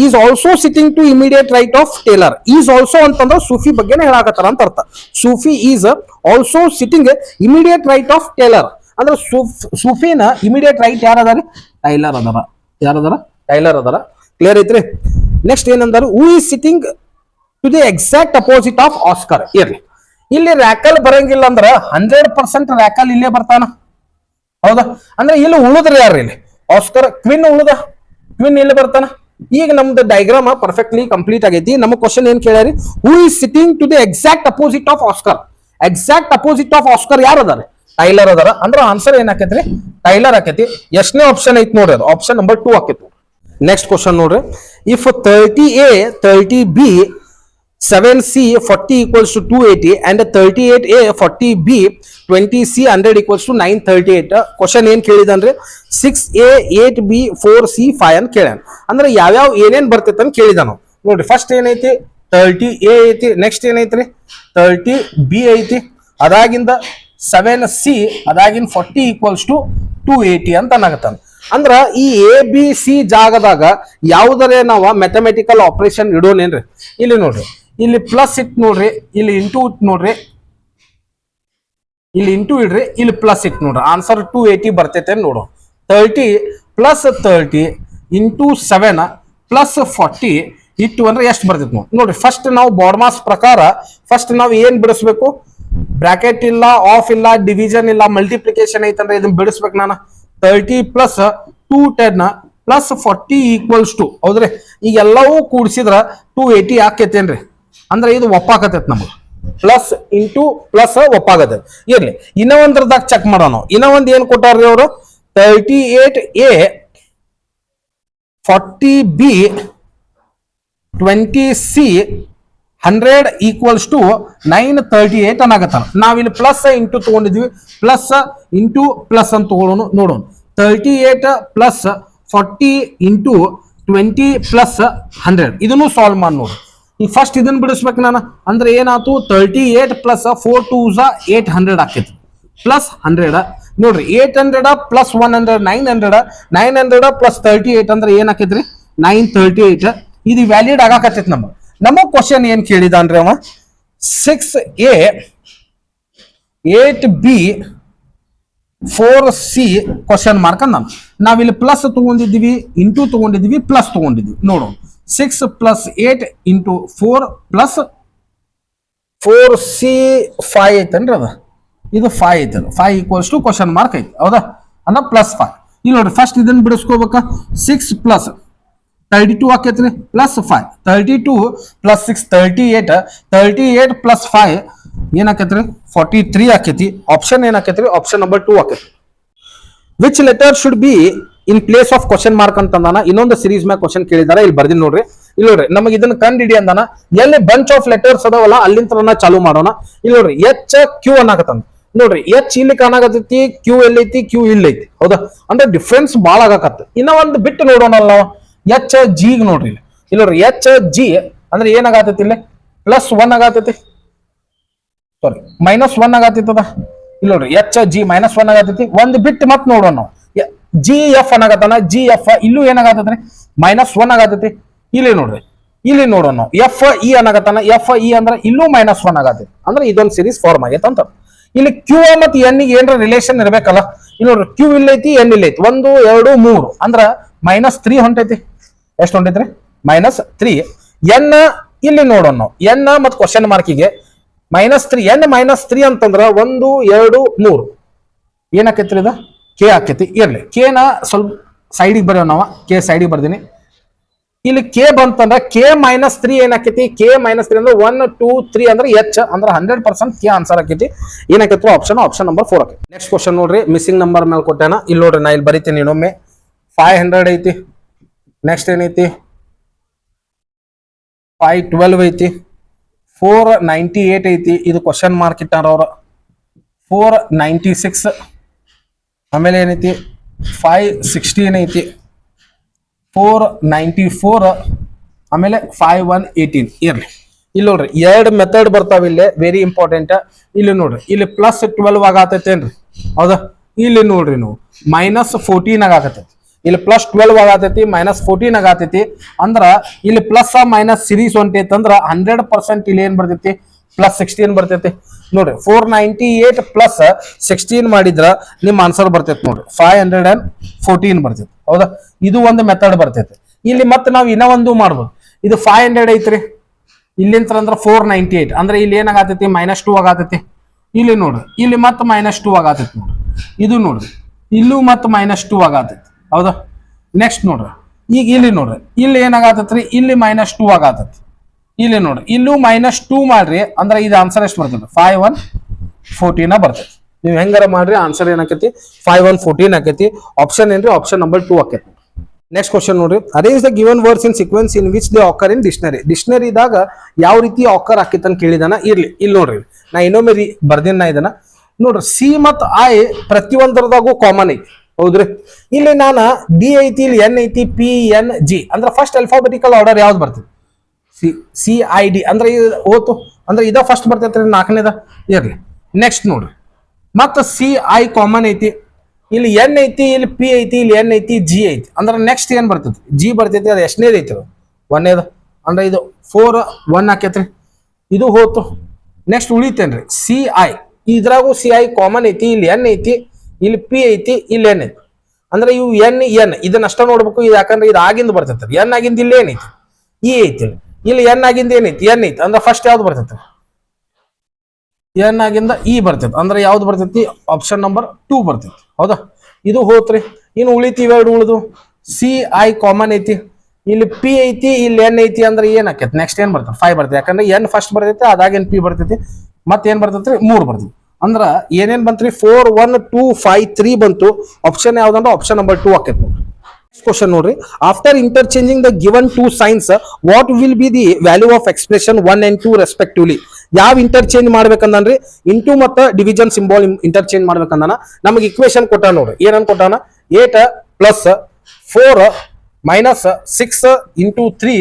is also sitting to immediate right of Taylor. Is also ಅಂತಂದ್ರೆ ಸೂಫಿ ಬಗ್ಗೆನೇ ಹೇಳಾಕತ್ತಾರ ಅಂತ ಅರ್ಥ. Sophie is also sitting immediate right of Taylor. ಅಂದ್ರೆ ಸೂಫಿನ ಇಮಿಡಿಯೇಟ್ ರೈಟ್ ಯಾರದಾರಿ? ಟೈಲರ್ ಅದಾರ. ಯಾರದಾರ? ಟೈಲರ್ ಅದಾರ. ಕ್ಲಿಯರ್ ಐತ್ರಿ. ನೆಕ್ಸ್ಟ್ ಏನಂದ್ರೆ who is sitting to the exact opposite of Oscar. ಇರ್ಲಿ, ಇಲ್ಲಿ ರ್ಯಾಕಲ್ ಬರಂಗಿಲ್ಲ ಅಂದ್ರ 100% ರ್ಯಾಕಲ್ ಇಲ್ಲೇ ಬರ್ತಾನ. ಹೌದಾ? ಅಂದ್ರೆ ಇಲ್ಲಿ ಉಳಿದ್ರಿ ಯಾರು? ಇಲ್ಲಿ ಆಸ್ಕರ್ ಕ್ವಿನ್ ಉಳಿದ, ಕ್ವಿನ್ ಇಲ್ಲಿ ಬರ್ತಾನ. ಈಗ ನಮ್ದು ಡೈಗ್ರಾಮ್ ಪರ್ಫೆಕ್ಟ್ಲಿ ಕಂಪ್ಲೀಟ್ ಆಗೈತಿ. ನಮ್ಮ ಕ್ವಶನ್ ಏನ್ ಕೇಳ್ಯಾರಿ? Who is sitting to the exact opposite of Oscar. Exact opposite of Oscar ಯಾರು ಅದಾರ? ಟೈಲರ್ ಅದಾರ. ಅಂದ್ರೆ ಆನ್ಸರ್ ಏನ್ ಆಕೈತ್ರಿ? ಟೈಲರ್ ಆಕೈತಿ. ಎಷ್ಟನೇ ಆಪ್ಷನ್ ಐತಿ ನೋಡ್ರಿ? ಅದು ಆಪ್ಷನ್ ನಂಬರ್ 2 ಆಕೈತಿ. ನೆಕ್ಸ್ಟ್ ಕ್ವಶನ್ ನೋಡ್ರಿ. If 30A 30B 7C 40 equals to 280 and 38A 40B 20C 100 equals to 938. Question ಏನ್ ಕೇಳಿದನ್ರಿ? 6A 8B 4C 5 ಅಂತ ಕೇಳ್ಯಾನ. ಅಂದ್ರೆ ಯಾವ್ಯಾವ ಏನೇನ್ ಬರ್ತೈತೆ ಅಂತ ಕೇಳಿದಾನು ನೋಡ್ರಿ. ಫಸ್ಟ್ ಏನೈತಿ? 30A ಐತಿ. ನೆಕ್ಸ್ಟ್ ಏನೈತ್ರಿ? 30B ಐತಿ. ಅದಾಗಿಂದ 7C, ಅದಾಗಿಂದ 40 ಈಕ್ವಲ್ಸ್ ಟು 280 ಅಂತ ಅನ್ನಾಗತ್ತಾನ. ಅಂದ್ರ ಈ ABC ಜಾಗದಾಗ ಯಾವ್ದಾರೆ ನಾವು ಮ್ಯಾಥಮೆಟಿಕಲ್ ಆಪರೇಷನ್ ಇಡೋನೇನ್ರಿ? ಇಲ್ಲಿ ನೋಡ್ರಿ, ಇಲ್ಲಿ ಪ್ಲಸ್ ಇಟ್ ನೋಡ್ರಿ, ಇಲ್ಲಿ ಇಂಟು ಇಟ್ ನೋಡ್ರಿ, ಇಲ್ಲಿ ಇಂಟು ಇಡ್ರಿ, ಇಲ್ಲಿ ಪ್ಲಸ್ ಇಟ್ ನೋಡ್ರಿ. ಆನ್ಸರ್ 280 ಬರ್ತೈತೆ ನೋಡು. 30 ಪ್ಲಸ್ 30 ಇಂಟು 7 ಪ್ಲಸ್ 40 ಇಟ್ಟು ಅಂದ್ರೆ ಎಷ್ಟು ಬರ್ತೈತೆ ನೋಡ್ರಿ. ಫಸ್ಟ್ ನಾವು ಬಾಡ್ಮಾಸ್ ಪ್ರಕಾರ ಫಸ್ಟ್ ನಾವು ಏನ್ ಬಿಡಿಸ್ಬೇಕು? ಬ್ರಾಕೆಟ್ ಇಲ್ಲ, ಆಫ್ ಇಲ್ಲ, ಡಿವಿಷನ್ ಇಲ್ಲ, ಮಲ್ಟಿಪ್ಲಿಕೇಶನ್ ಐತಂದ್ರೆ ಇದನ್ನ ಬಿಡಿಸ್ಬೇಕು ನಾನು. 30 ಪ್ಲಸ್ 210 ಪ್ಲಸ್ 40 ಈಕ್ವಲ್ಸ್ ಟು, ಹೌದ್ರಿ? ಈಗ ಎಲ್ಲವೂ ಕೂಡಿಸಿದ್ರ 280 ಆಕೈತೇನ್ರಿ? ಅಂದ್ರೆ ಇದು ಒಪ್ಪಾಕತೈತಿ ನಮಗೆ. ಪ್ಲಸ್ ಇಂಟು ಪ್ಲಸ್ ಒಪ್ಪಾಗತೈತಿ. ಇರ್ಲಿ, ಇನ್ನೂ ಒಂದ್ರದಾಗ ಚೆಕ್ ಮಾಡೋಣ. ಇನ್ನೂ ಒಂದ್ ಏನ್ ಕೊಟ್ಟಾರ್ರಿ ಅವರು? 38A 40B 20C 100 equals to 938 ಅನ್ನಾಗತ್ತಾನ. ನಾವಿಲ್ಲಿ ಪ್ಲಸ್ ಇಂಟು ತಗೊಂಡಿದ್ವಿ, ಪ್ಲಸ್ ಇಂಟು ಪ್ಲಸ್ ಅಂತ ತಗೊಳ್ಳೋಣ. ನೋಡೋಣ, 38 ಪ್ಲಸ್ 40 ಇಂಟು 20 ಪ್ಲಸ್ 100 ಇದನ್ನು ಸಾಲ್ವ್ ಮಾಡಿ ನೋಡ್ರಿ. ಈ ಫಸ್ಟ್ ಇದನ್ನ ಬಿಡಿಸ್ಬೇಕು ನಾನು. ಅಂದ್ರೆ ಏನಾಯ್ತು? 38 ಪ್ಲಸ್ 4 2s 800 ಆಕೈತಿ, ಪ್ಲಸ್ 100 ನೋಡ್ರಿ. 800 ಪ್ಲಸ್ 100 900 ಪ್ಲಸ್ 38 ಅಂದ್ರೆ ಏನ್ ಆಕೈತ್ರಿ? 938. ಇದು ವ್ಯಾಲಿಡ್ ಆಗಾಕತ್ತೈತಿ ನಮಗೆ. ನಮ್ಮ ಕ್ವಶನ್ ಏನ್ ಕೇಳಿದಾನ್ರಿ ಅವ? 6A 8B 4C question mark ಅಂದ. ನಾವಿಲ್ಲಿ ಪ್ಲಸ್ ತಗೊಂಡಿದ್ವಿ, ಇಂಟು ತಗೊಂಡಿದ್ವಿ, ಪ್ಲಸ್ ತಗೊಂಡಿದ್ವಿ. ನೋಡೋಣ, 6 ಪ್ಲಸ್ 8 ಇಂಟು 4 ಪ್ಲಸ್ 4C 5 ಐತನ್ರಿ. ಅದ ಇದು 5 ಐತಲ್ಲ, 5 ಈಕ್ವಲ್ಸ್ ಟು ಕ್ವಶನ್ ಮಾರ್ಕ್ ಐತಿ. ಹೌದಾ? ಅನ್ನ ಪ್ಲಸ್ 5. ಇಲ್ಲಿ ನೋಡ್ರಿ, ಫಸ್ಟ್ ಇದನ್ನ ಬಿಡಿಸ್ಕೋಬೇಕ. 6 ಪ್ಲಸ್ 32 ಆಕೈತ್ರಿ, ಪ್ಲಸ್ 5. 32 ಪ್ಲಸ್ 6 38. 38 ಪ್ಲಸ್ 5 ಏನಾಕೈತ್ರಿ? 43 ಆಕೈತಿ. ಆಪ್ಷನ್ ಏನಾಕೈತ್ರಿ? ಆಪ್ಷನ್ ನಂಬರ್ 2 ಆಕೈತಿ. Which letter should be in place of question mark ಅಂತಂದಾನ. ಇನ್ನೊಂದು ಸೀರೀಸ್ ಮ್ಯಾಗ ಕ್ವಶನ್ ಕೇಳಿದಾರೆ, ಇಲ್ಲಿ ಬರ್ದಿನ್ ನೋಡ್ರಿ. ಇಲ್ಲಿ ನೋಡ್ರಿ, ನಮಗೆ ಇದನ್ನ ಕಂಡು ಹಿಡಿ ಅಂದಾನ. ಎಲ್ಲಿ ಬಂಚ್ ಆಫ್ ಲೆಟರ್ಸ್ ಅದಾವಲ್ಲ ಅಲ್ಲಿಂದ ಚಾಲು ಮಾಡೋಣ. ಇಲ್ಲಿ ನೋಡ್ರಿ, ಎಚ್ ಕ್ಯೂ ಅನ್ನಾಗತ್ತಂದ. ನೋಡ್ರಿ, ಎಚ್ ಇಲ್ಲಿ ಕಾಣಾಕತ್ತೈತಿ, ಕ್ಯೂ ಎಲ್ಲೈತಿ, ಕ್ಯೂ ಇಲ್ಲೈತಿ. ಹೌದಾ? ಅಂದ್ರೆ ಡಿಫ್ರೆನ್ಸ್ ಬಾಳ ಆಗಾಕತ್ತ. ಇನ್ನ ಒಂದು ಬಿಟ್ಟು ನೋಡೋಣಲ್ಲ ನಾವು. ಎಚ್ ಜಿ ನೋಡ್ರಿ, ಇಲ್ಲಿ ನೋಡ್ರಿ, ಎಚ್ ಜಿ ಅಂದ್ರೆ ಏನಾಗತೈತಿ? ಇಲ್ಲಿ ಪ್ಲಸ್ 1 ಆಗತೈತಿ, ಸಾರಿ ಮೈನಸ್ 1 ಆಗತೈತದ. ಇಲ್ಲಿ ನೋಡ್ರಿ, ಎಚ್ ಜಿ ಮೈನಸ್ 1 ಆಗತೈತಿ. ಒಂದು ಬಿಟ್ಟು ಮತ್ ನೋಡೋಣ ನಾವು. ಜಿ ಎಫ್ ಅನ್ನಕತ್ತಾನ. ಜಿ ಎಫ್ ಇಲ್ಲೂ ಏನಾಗತೈತ್ರಿ? ಮೈನಸ್ 1 ಆಗತೈತಿ. ಇಲ್ಲಿ ನೋಡ್ರಿ, ಇಲ್ಲಿ ನೋಡೋಣ ನಾವು. ಎಫ್ ಇ ಅನ್ನಕತ್ತಾನ. ಎಫ್ ಇ ಅಂದ್ರೆ ಇಲ್ಲೂ ಮೈನಸ್ 1 ಆಗತೈತಿ. ಅಂದ್ರೆ ಇದೊಂದು ಸೀರೀಸ್ ಫಾರ್ಮ್ ಆಗೈತೆ ಅಂತ. ಇಲ್ಲಿ ಕ್ಯೂ ಮತ್ತು ಎನ್ ಗೆ ಏನ್ರ ರಿಲೇಷನ್ ಇರ್ಬೇಕಲ್ಲ. ಇಲ್ಲಿ ನೋಡ್ರಿ, ಕ್ಯೂ ಇಲ್ಲೈತಿ, ಎನ್ ಇಲ್ಲೈತಿ. 1 2 3 ಅಂದ್ರ ಮೈನಸ್ 3 ಹೊಂಟೈತಿ. ಎಷ್ಟು ಹೊಂಟೈತ್ರಿ? ಮೈನಸ್ 3. ಎನ್ ಇಲ್ಲಿ ನೋಡೋಣ ನಾವು. ಎನ್ ಮತ್ತು ಕ್ವಶನ್ ಮಾರ್ಕಿಗೆ ಮೈನಸ್ 3. ಎನ್ ಮೈನಸ್ 3 ಅಂತಂದ್ರ 1 2 3 ಏನಾಕೈತ್ರಿ? ಇದ ಕೆ ಆಕೈತಿ. ಇರ್ಲಿ, ಕೆನ ಸ್ವಲ್ಪ ಸೈಡಿಗೆ ಬರೆಯೋ ನಾವು. ಕೆ ಸೈಡಿಗೆ ಬರ್ದೀನಿ. ಇಲ್ಲಿ ಕೆ ಬಂತಂದ್ರ ಕೆ ಮೈನಸ್ 3 ಏನಾಕೈತಿ? ಕೆ ಮೈನಸ್ 3 ಅಂದ್ರೆ 1 2 3 ಅಂದ್ರೆ ಎಚ್ ಅಂದ್ರೆ 100% ಕೆ ಆನ್ಸರ್ ಆಕೈತಿ. ಏನಾಕೈತಿ? ಆಪ್ಷನ್ ನಂಬರ್ 4 ಆಕೈತಿ. ನೆಕ್ಸ್ಟ್ ಕ್ವಶನ್ ನೋಡ್ರಿ, ಮಿಸ್ಸಿಂಗ್ ನಂಬರ್ ಮೇಲೆ ಕೊಟ್ಟಾನ. ಇಲ್ಲಿ ನೋಡ್ರಿ, ನಾ ಇಲ್ಲಿ ಬರಿತೀನಿ ಇನ್ನೊಮ್ಮೆ. 500 ಐತಿ. ನೆಕ್ಸ್ಟ್ ಏನೈತಿ? 512 ಐತಿ. 498 ಐತಿ. ಇದು ಕ್ವಶನ್ ಮಾರ್ಕ್ ಇಟ್ಟಾರ ಅವ್ರ. 496. ಆಮೇಲೆ ಏನೈತಿ? 516 ಐತಿ. 494. ಆಮೇಲೆ 5118. ಇರ್ಲಿ, ಇಲ್ಲಿ ನೋಡ್ರಿ, 2 ಮೆಥಡ್ ಬರ್ತಾವ ಇಲ್ಲಿ, ವೆರಿ ಇಂಪಾರ್ಟೆಂಟ್. ಇಲ್ಲಿ ನೋಡ್ರಿ, ಇಲ್ಲಿ ಪ್ಲಸ್ 12 ಆಗತೈತೇನ್ರಿ? ಹೌದಾ? ಇಲ್ಲಿ ನೋಡ್ರಿ, ನೀವು ಮೈನಸ್ 14 ಆಗತೈತಿ. ಇಲ್ಲಿ ಪ್ಲಸ್ 12 ಆಗತೈತಿ, ಮೈನಸ್ 14 ಆಗತೈತಿ. ಅಂದ್ರ ಇಲ್ಲಿ ಪ್ಲಸ್ ಮೈನಸ್ ಸೀರೀಸ್ ಹೊಂಟೈತಿ. ಅಂದ್ರ 100% ಇಲ್ಲಿ ಏನ್ ಬರ್ತೈತಿ? ಪ್ಲಸ್ 16 ಬರ್ತೈತಿ. ನೋಡ್ರಿ, 498 ಪ್ಲಸ್ 16 ಮಾಡಿದ್ರ ನಿಮ್ ಆನ್ಸರ್ ಬರ್ತೈತಿ ನೋಡ್ರಿ, 514 ಬರ್ತೈತಿ. ಹೌದಾ? ಇದು ಒಂದು ಮೆಥಡ್ ಬರ್ತೈತಿ. ಇಲ್ಲಿ ಮತ್ತೆ ನಾವು ಇನ್ನೂ ಒಂದು ಮಾಡ್ಬೋದು. ಇದು 500 ಐತ್ರಿ, ಇಲ್ಲಿಂತ್ರ ಅಂದ್ರೆ 498 ಅಂದ್ರೆ ಇಲ್ಲಿ ಏನಾಗತೈತಿ -2 ಆಗತೈತಿ. ಇಲ್ಲಿ ನೋಡ್ರಿ ಇಲ್ಲಿ ಮತ್ತೆ -2 ಆಗತೈತಿ ನೋಡ್ರಿ. ಇದು ನೋಡ್ರಿ ಇಲ್ಲೂ ಮತ್ತೆ -2 ಆಗತೈತಿ. ಹೌದಾ? ನೆಕ್ಸ್ಟ್ ನೋಡ್ರಿ ಈಗ ಇಲ್ಲಿ ನೋಡ್ರಿ ಇಲ್ಲಿ ಏನಾಗತೈತ್ರಿ, ಇಲ್ಲಿ -2 ಆಗತೈತಿ. ಇಲ್ಲಿ ನೋಡ್ರಿ ಇಲ್ಲೂ -2 ಮಾಡ್ರಿ ಅಂದ್ರೆ ಇದು ಆನ್ಸರ್ ಎಷ್ಟು ಬರ್ತೈತಿ? 5114 ಬರ್ತೈತಿ. ನೀವು ಹೆಂಗಾರ ಮಾಡ್ರಿ ಆನ್ಸರ್ ಏನಾಕೈತಿ 5114 ಆಕೈತಿ. ಆಪ್ಷನ್ ಏನ್ರಿ? ಆಪ್ಷನ್ ನಂಬರ್ 2 ಆಕೈತಿ. ನೆಕ್ಸ್ಟ್ ಕ್ವಶನ್ ನೋಡ್ರಿ, arrange the given words in sequence in which they occur in dictionary. ಡಿಕ್ಷನರಿದಾಗ ಯಾವ ರೀತಿ ಆಕರ್ ಆಕೈತಿ ಅಂತ ಕೇಳಿದಾನ. ಇರ್ಲಿ ಇಲ್ಲಿ ನೋಡ್ರಿ ನಾ ಇನ್ನೊಮ್ಮೆ ಬರ್ದಿನ ಇದನ್ನ ನೋಡ್ರಿ. ಸಿ ಮತ್ ಐ ಪ್ರತಿಯೊಂದರದಾಗೂ ಕಾಮನ್ ಐತಿ. ಹೌದ್ರಿ? ಇಲ್ಲಿ ನಾನು ಡಿ ಐತಿ, ಇಲ್ಲಿ ಎನ್ ಐತಿ, ಪಿ ಎನ್ ಜಿ ಅಂದ್ರೆ ಫಸ್ಟ್ ಅಲ್ಫಾಬೆಟಿಕಲ್ ಆರ್ಡರ್ ಯಾವ್ದು ಬರ್ತದೆ? ಸಿ ಐ ಡಿ ಅಂದ್ರೆ ಓತು ಅಂದ್ರೆ ಇದ ಫಸ್ಟ್ ಬರ್ತೈತ್ರಿ, 4ನೇದ ಇರ್ಲಿ. ನೆಕ್ಸ್ಟ್ ನೋಡ್ರಿ ಮತ್ತೆ ಸಿ ಐ ಕಾಮನ್ ಐತಿ, ಇಲ್ಲಿ ಎನ್ ಐತಿ, ಇಲ್ಲಿ ಪಿ ಐತಿ, ಇಲ್ಲಿ ಎನ್ ಐತಿ, ಜಿ ಐತಿ ಅಂದ್ರೆ ನೆಕ್ಸ್ಟ್ ಏನ್ ಬರ್ತೈತಿ? ಜಿ ಬರ್ತೈತಿ. ಅದು ಎಷ್ಟನೇದು ಐತಿ? 1ನೇದು ಅಂದ್ರೆ ಇದು 4 1 ಆಕೈತ್ರಿ. ಇದು ಹೋತು. ನೆಕ್ಸ್ಟ್ ಉಳಿತೇನ್ರಿ ಸಿ ಐ, ಇದ್ರಾಗೂ ಸಿ ಐ ಕಾಮನ್ ಐತಿ, ಇಲ್ಲಿ ಎನ್ ಐತಿ, ಇಲ್ಲಿ ಪಿ ಐತಿ, ಇಲ್ಲಿ ಎನ್ ಐತಿ ಅಂದ್ರೆ ಇವು ಎನ್ ಇದನ್ನ ಅಷ್ಟ ನೋಡ್ಬೇಕು. ಇದು ಯಾಕಂದ್ರೆ ಇದು ಆಗಿಂದ ಬರ್ತೈತಿ. ಎನ್ ಆಗಿಂದ ಇಲ್ಲಿ ಏನೈತಿ? ಇ ಐತಿ. ಇಲ್ಲಿ ಎನ್ ಆಗಿಂದ ಏನೈತಿ? ಎನ್ ಐತಿ ಅಂದ್ರೆ ಫಸ್ಟ್ ಯಾವ್ದು ಬರ್ತೈತಿ? ಎನ್ ಆಗಿಂದ ಇ ಬರ್ತೈತಿ ಅಂದ್ರೆ ಯಾವ್ದು ಬರ್ತೈತಿ? ಆಪ್ಷನ್ ನಂಬರ್ 2 ಬರ್ತೈತಿ. ಹೌದಾ? ಇದು ಹೋತ್ರಿ. ಇನ್ನು ಉಳಿತಿ ಇವೆರಡು ಉಳಿದು. ಸಿ ಐ ಕಾಮನ್ ಐತಿ, ಇಲ್ಲಿ ಪಿ ಐತಿ, ಇಲ್ಲಿ ಎನ್ ಐತಿ ಅಂದ್ರೆ ಏನ್ ಆಕೈತಿ? ನೆಕ್ಸ್ಟ್ ಏನ್ ಬರ್ತೈತಿ? 5 ಬರ್ತೈತಿ. ಯಾಕಂದ್ರೆ ಎನ್ ಫಸ್ಟ್ ಬರ್ತೈತಿ, ಅದಾಗೇನ್ ಪಿ ಬರ್ತೈತಿ, ಮತ್ತೇನ್ ಬರ್ತೈತ್ರಿ? 3 ಬರ್ತೈತಿ. ಅಂದ್ರ ಏನೇನ್ ಬಂತ್ರಿ? 4 1 2 5 3 ಬಂತು. ಆಪ್ಷನ್ ಯಾವ್ದಂದ್ರೆ ಆಪ್ಷನ್ ನಂಬರ್ 2 ಆಕೈತಿ. ನೆಕ್ಸ್ಟ್ ಕ್ವಶನ್ ನೋಡ್ರಿ, after interchanging the given 2 science what will be the value of expression 1 and 2 respectively. ಯಾವ ಇಂಟರ್ಚೇಂಜ್ ಮಾಡ್ಬೇಕಂದ್ರೆ ಇಂಟು ಮತ್ತು ಡಿವಿಜನ್ ಸಿಂಬಾಲ್ ಇಂಟರ್ಚೇಂಜ್ ಮಾಡ್ಬೇಕಂದಾನ. ನಮಗೆ ಇಕ್ವೇಶನ್ ಕೊಟ್ಟಾನ ನೋಡ್ರಿ. ಏನಂತ ಕೊಟ್ಟಾನ? 8 + 4 - 6 × 3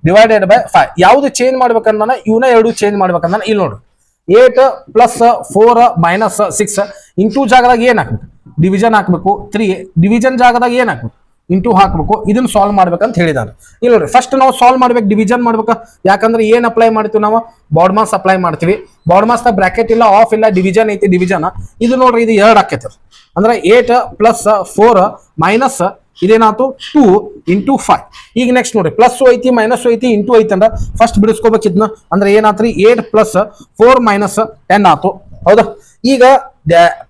ಡಿವೈಡೆಡ್ ಬೈ 5. ಯಾವ್ದು ಚೇಂಜ್ ಮಾಡ್ಬೇಕಂದಾನ? ಇವನ್ನ ಎರಡು ಚೇಂಜ್ ಮಾಡ್ಬೇಕಂದಾನ. ಇಲ್ಲಿ ನೋಡ್ರಿ 8 + 4 - 6 ಇಂಟು ಜಾಗದಾಗ ಏನ್ ಹಾಕ್ಬೇಕು? ಡಿವಿಜನ್ ಹಾಕ್ಬೇಕು. 3 ಡಿವಿಜನ್ ಜಾಗದಾಗ ಏನ್ ಹಾಕ್ಬೇಕು? ಇಂಟು ಹಾಕ್ಬೇಕು. ಇದನ್ನ ಸಾಲ್ವ್ ಮಾಡ್ಬೇಕಂತ ಹೇಳಿದಾನೆ. ಇಲ್ಲಿ ನೋಡ್ರಿ ಫಸ್ಟ್ ನಾವು ಸಾಲ್ವ್ ಮಾಡ್ಬೇಕು, ಡಿವಿಜನ್ ಮಾಡ್ಬೇಕು. ಯಾಕಂದ್ರೆ ಏನ್ ಅಪ್ಲೈ ಮಾಡ್ತೀವಿ ನಾವು? ಬಾಡ್ ಮಾಸ್ ಅಪ್ಲೈ ಮಾಡ್ತೀವಿ. ಬಾಡ್ ಮಾಸ್ ಬ್ರಾಕೆಟ್ ಇಲ್ಲ, ಆಫ್ ಇಲ್ಲ, ಡಿವಿಜನ್ ಐತಿ. ಡಿವಿಜನ್ ಇದು ನೋಡ್ರಿ ಇದು 2 ಆಕೈತಿ. ಅಂದ್ರೆ 8 + 4 ಮೈನಸ್ ಇದೇನಾಯ್ತು 2 × 5. ಈಗ ನೆಕ್ಸ್ಟ್ ನೋಡ್ರಿ ಪ್ಲಸ್ ಐತಿ, ಮೈನಸ್ ಐತಿ, ಇಂಟು ಐತಿ ಅಂದ್ರೆ ಫಸ್ಟ್ ಬಿಡಿಸ್ಕೋಬೇಕಿದ್ನ. ಅಂದ್ರೆ ಏನಾತ್ರಿ 8 + 4 - 10 ಆತು. ಹೌದಾ? ಈಗ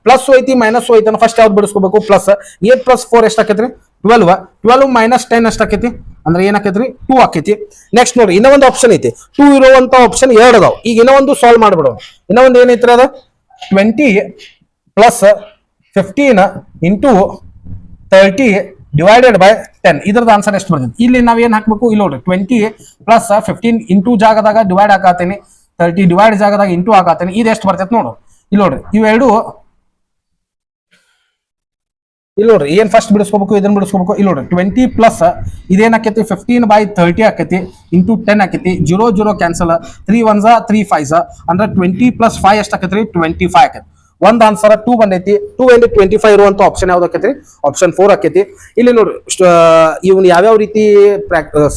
ಪ್ಲಸ್ ಐತಿ, ಮೈನಸ್ ಐತಿ ಅಂದ್ರೆ ಫಸ್ಟ್ ಯಾವ್ದು ಬಿಡಿಸ್ಕೋಬೇಕು? ಪ್ಲಸ್. 8 + 4 ಎಷ್ಟು ಆಕೈತ್ರಿ? 12. 12 - 10 ಎಷ್ಟು ಆಕೈತಿ? ಅಂದ್ರೆ ಏನಾಕೈತ್ರಿ? 2 ಆಕೈತಿ. ನೆಕ್ಸ್ಟ್ ನೋಡ್ರಿ ಇನ್ನೂ ಒಂದು ಆಪ್ಷನ್ ಐತಿ. 2 ಇರುವಂತ ಆಪ್ಷನ್ 2 ಅದಾವ. ಈಗ ಇನ್ನೂ ಒಂದು ಸಾಲ್ವ್ ಮಾಡ್ಬಿಡೋಣ. ಇನ್ನೂ ಒಂದು ಏನೈತ್ರಿ? ಅದು 20 + 15 × 30 ಡಿವೈಡೆಡ್ ಬೈ 10. ಇದ್ರದ್ದು ಆನ್ಸರ್ ಎಷ್ಟು ಬರ್ತೈತಿ? ಇಲ್ಲಿ ನಾವ್ ಏನ್ ಹಾಕ್ಬೇಕು? ಇಲ್ಲಿ ನೋಡ್ರಿ 20 + 15 ಇಂಟು ಜಾಗದಾಗ ಡಿವೈಡ್ ಹಾಕತ್ತೇನೆ, 30 ಡಿವೈಡ್ ಜಾಗದಾಗ ಇಂಟು ಹಾಕತ್ತೇನೆ. ಇದು ಎಷ್ಟು ಬರ್ತೈತಿ ನೋಡು. ಇಲ್ಲಿ ನೋಡ್ರಿ ಇವೆರಡು ಇಲ್ಲಿ ನೋಡ್ರಿ ಏನ್ ಫಸ್ಟ್ ಬಿಡಿಸ್ಕೋಬೇಕು? ಇದನ್ನ ಬಿಡಿಸ್ಕೋಬೇಕು. ಇಲ್ಲಿ ನೋಡ್ರಿ 20 ಪ್ಲಸ್ ಇದೇನಾಕೈತಿ 15/30 ಆಕೈತಿ ಇಂಟು 10 ಆಕೈತಿ. 0 0 ಕ್ಯಾನ್ಸಲ್, 3 1s 3 5s ಅಂದ್ರೆ 20 + 5 ಎಷ್ಟು ಆಕೈತ್ರಿ? 25 ಆಕೈತಿ. ಒಂದ್ ಆನ್ಸರ್ 2 ಬಂದೈತಿ. 2 and 25 ಇರುವಂತ ಆಪ್ಷನ್ ಯಾವ್ದು ಆಕೈತ್ರಿ? ಆಪ್ಷನ್ 4 ಆಕೈತಿ. ಇಲ್ಲಿ ನೋಡ್ರಿ ಇವ್ನ ಯಾವ್ಯಾವ ರೀತಿ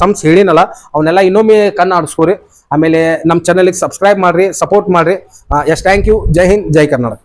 ಸಮ್ಸ್ ಹೇಳಿನಲ್ಲ ಅವನ್ನೆಲ್ಲ ಇನ್ನೊಮ್ಮೆ ಕಣ್ಣು ಆಡಿಸ್ಕೋರಿ. ಆಮೇಲೆ ನಮ್ಮ ಚಾನಲ್ಗೆ ಸಬ್ಸ್ಕ್ರೈಬ್ ಮಾಡ್ರಿ, ಸಪೋರ್ಟ್ ಮಾಡ್ರಿ. Yes thank you. ಜೈ ಹಿಂದ್, ಜೈ ಕರ್ನಾಟಕ.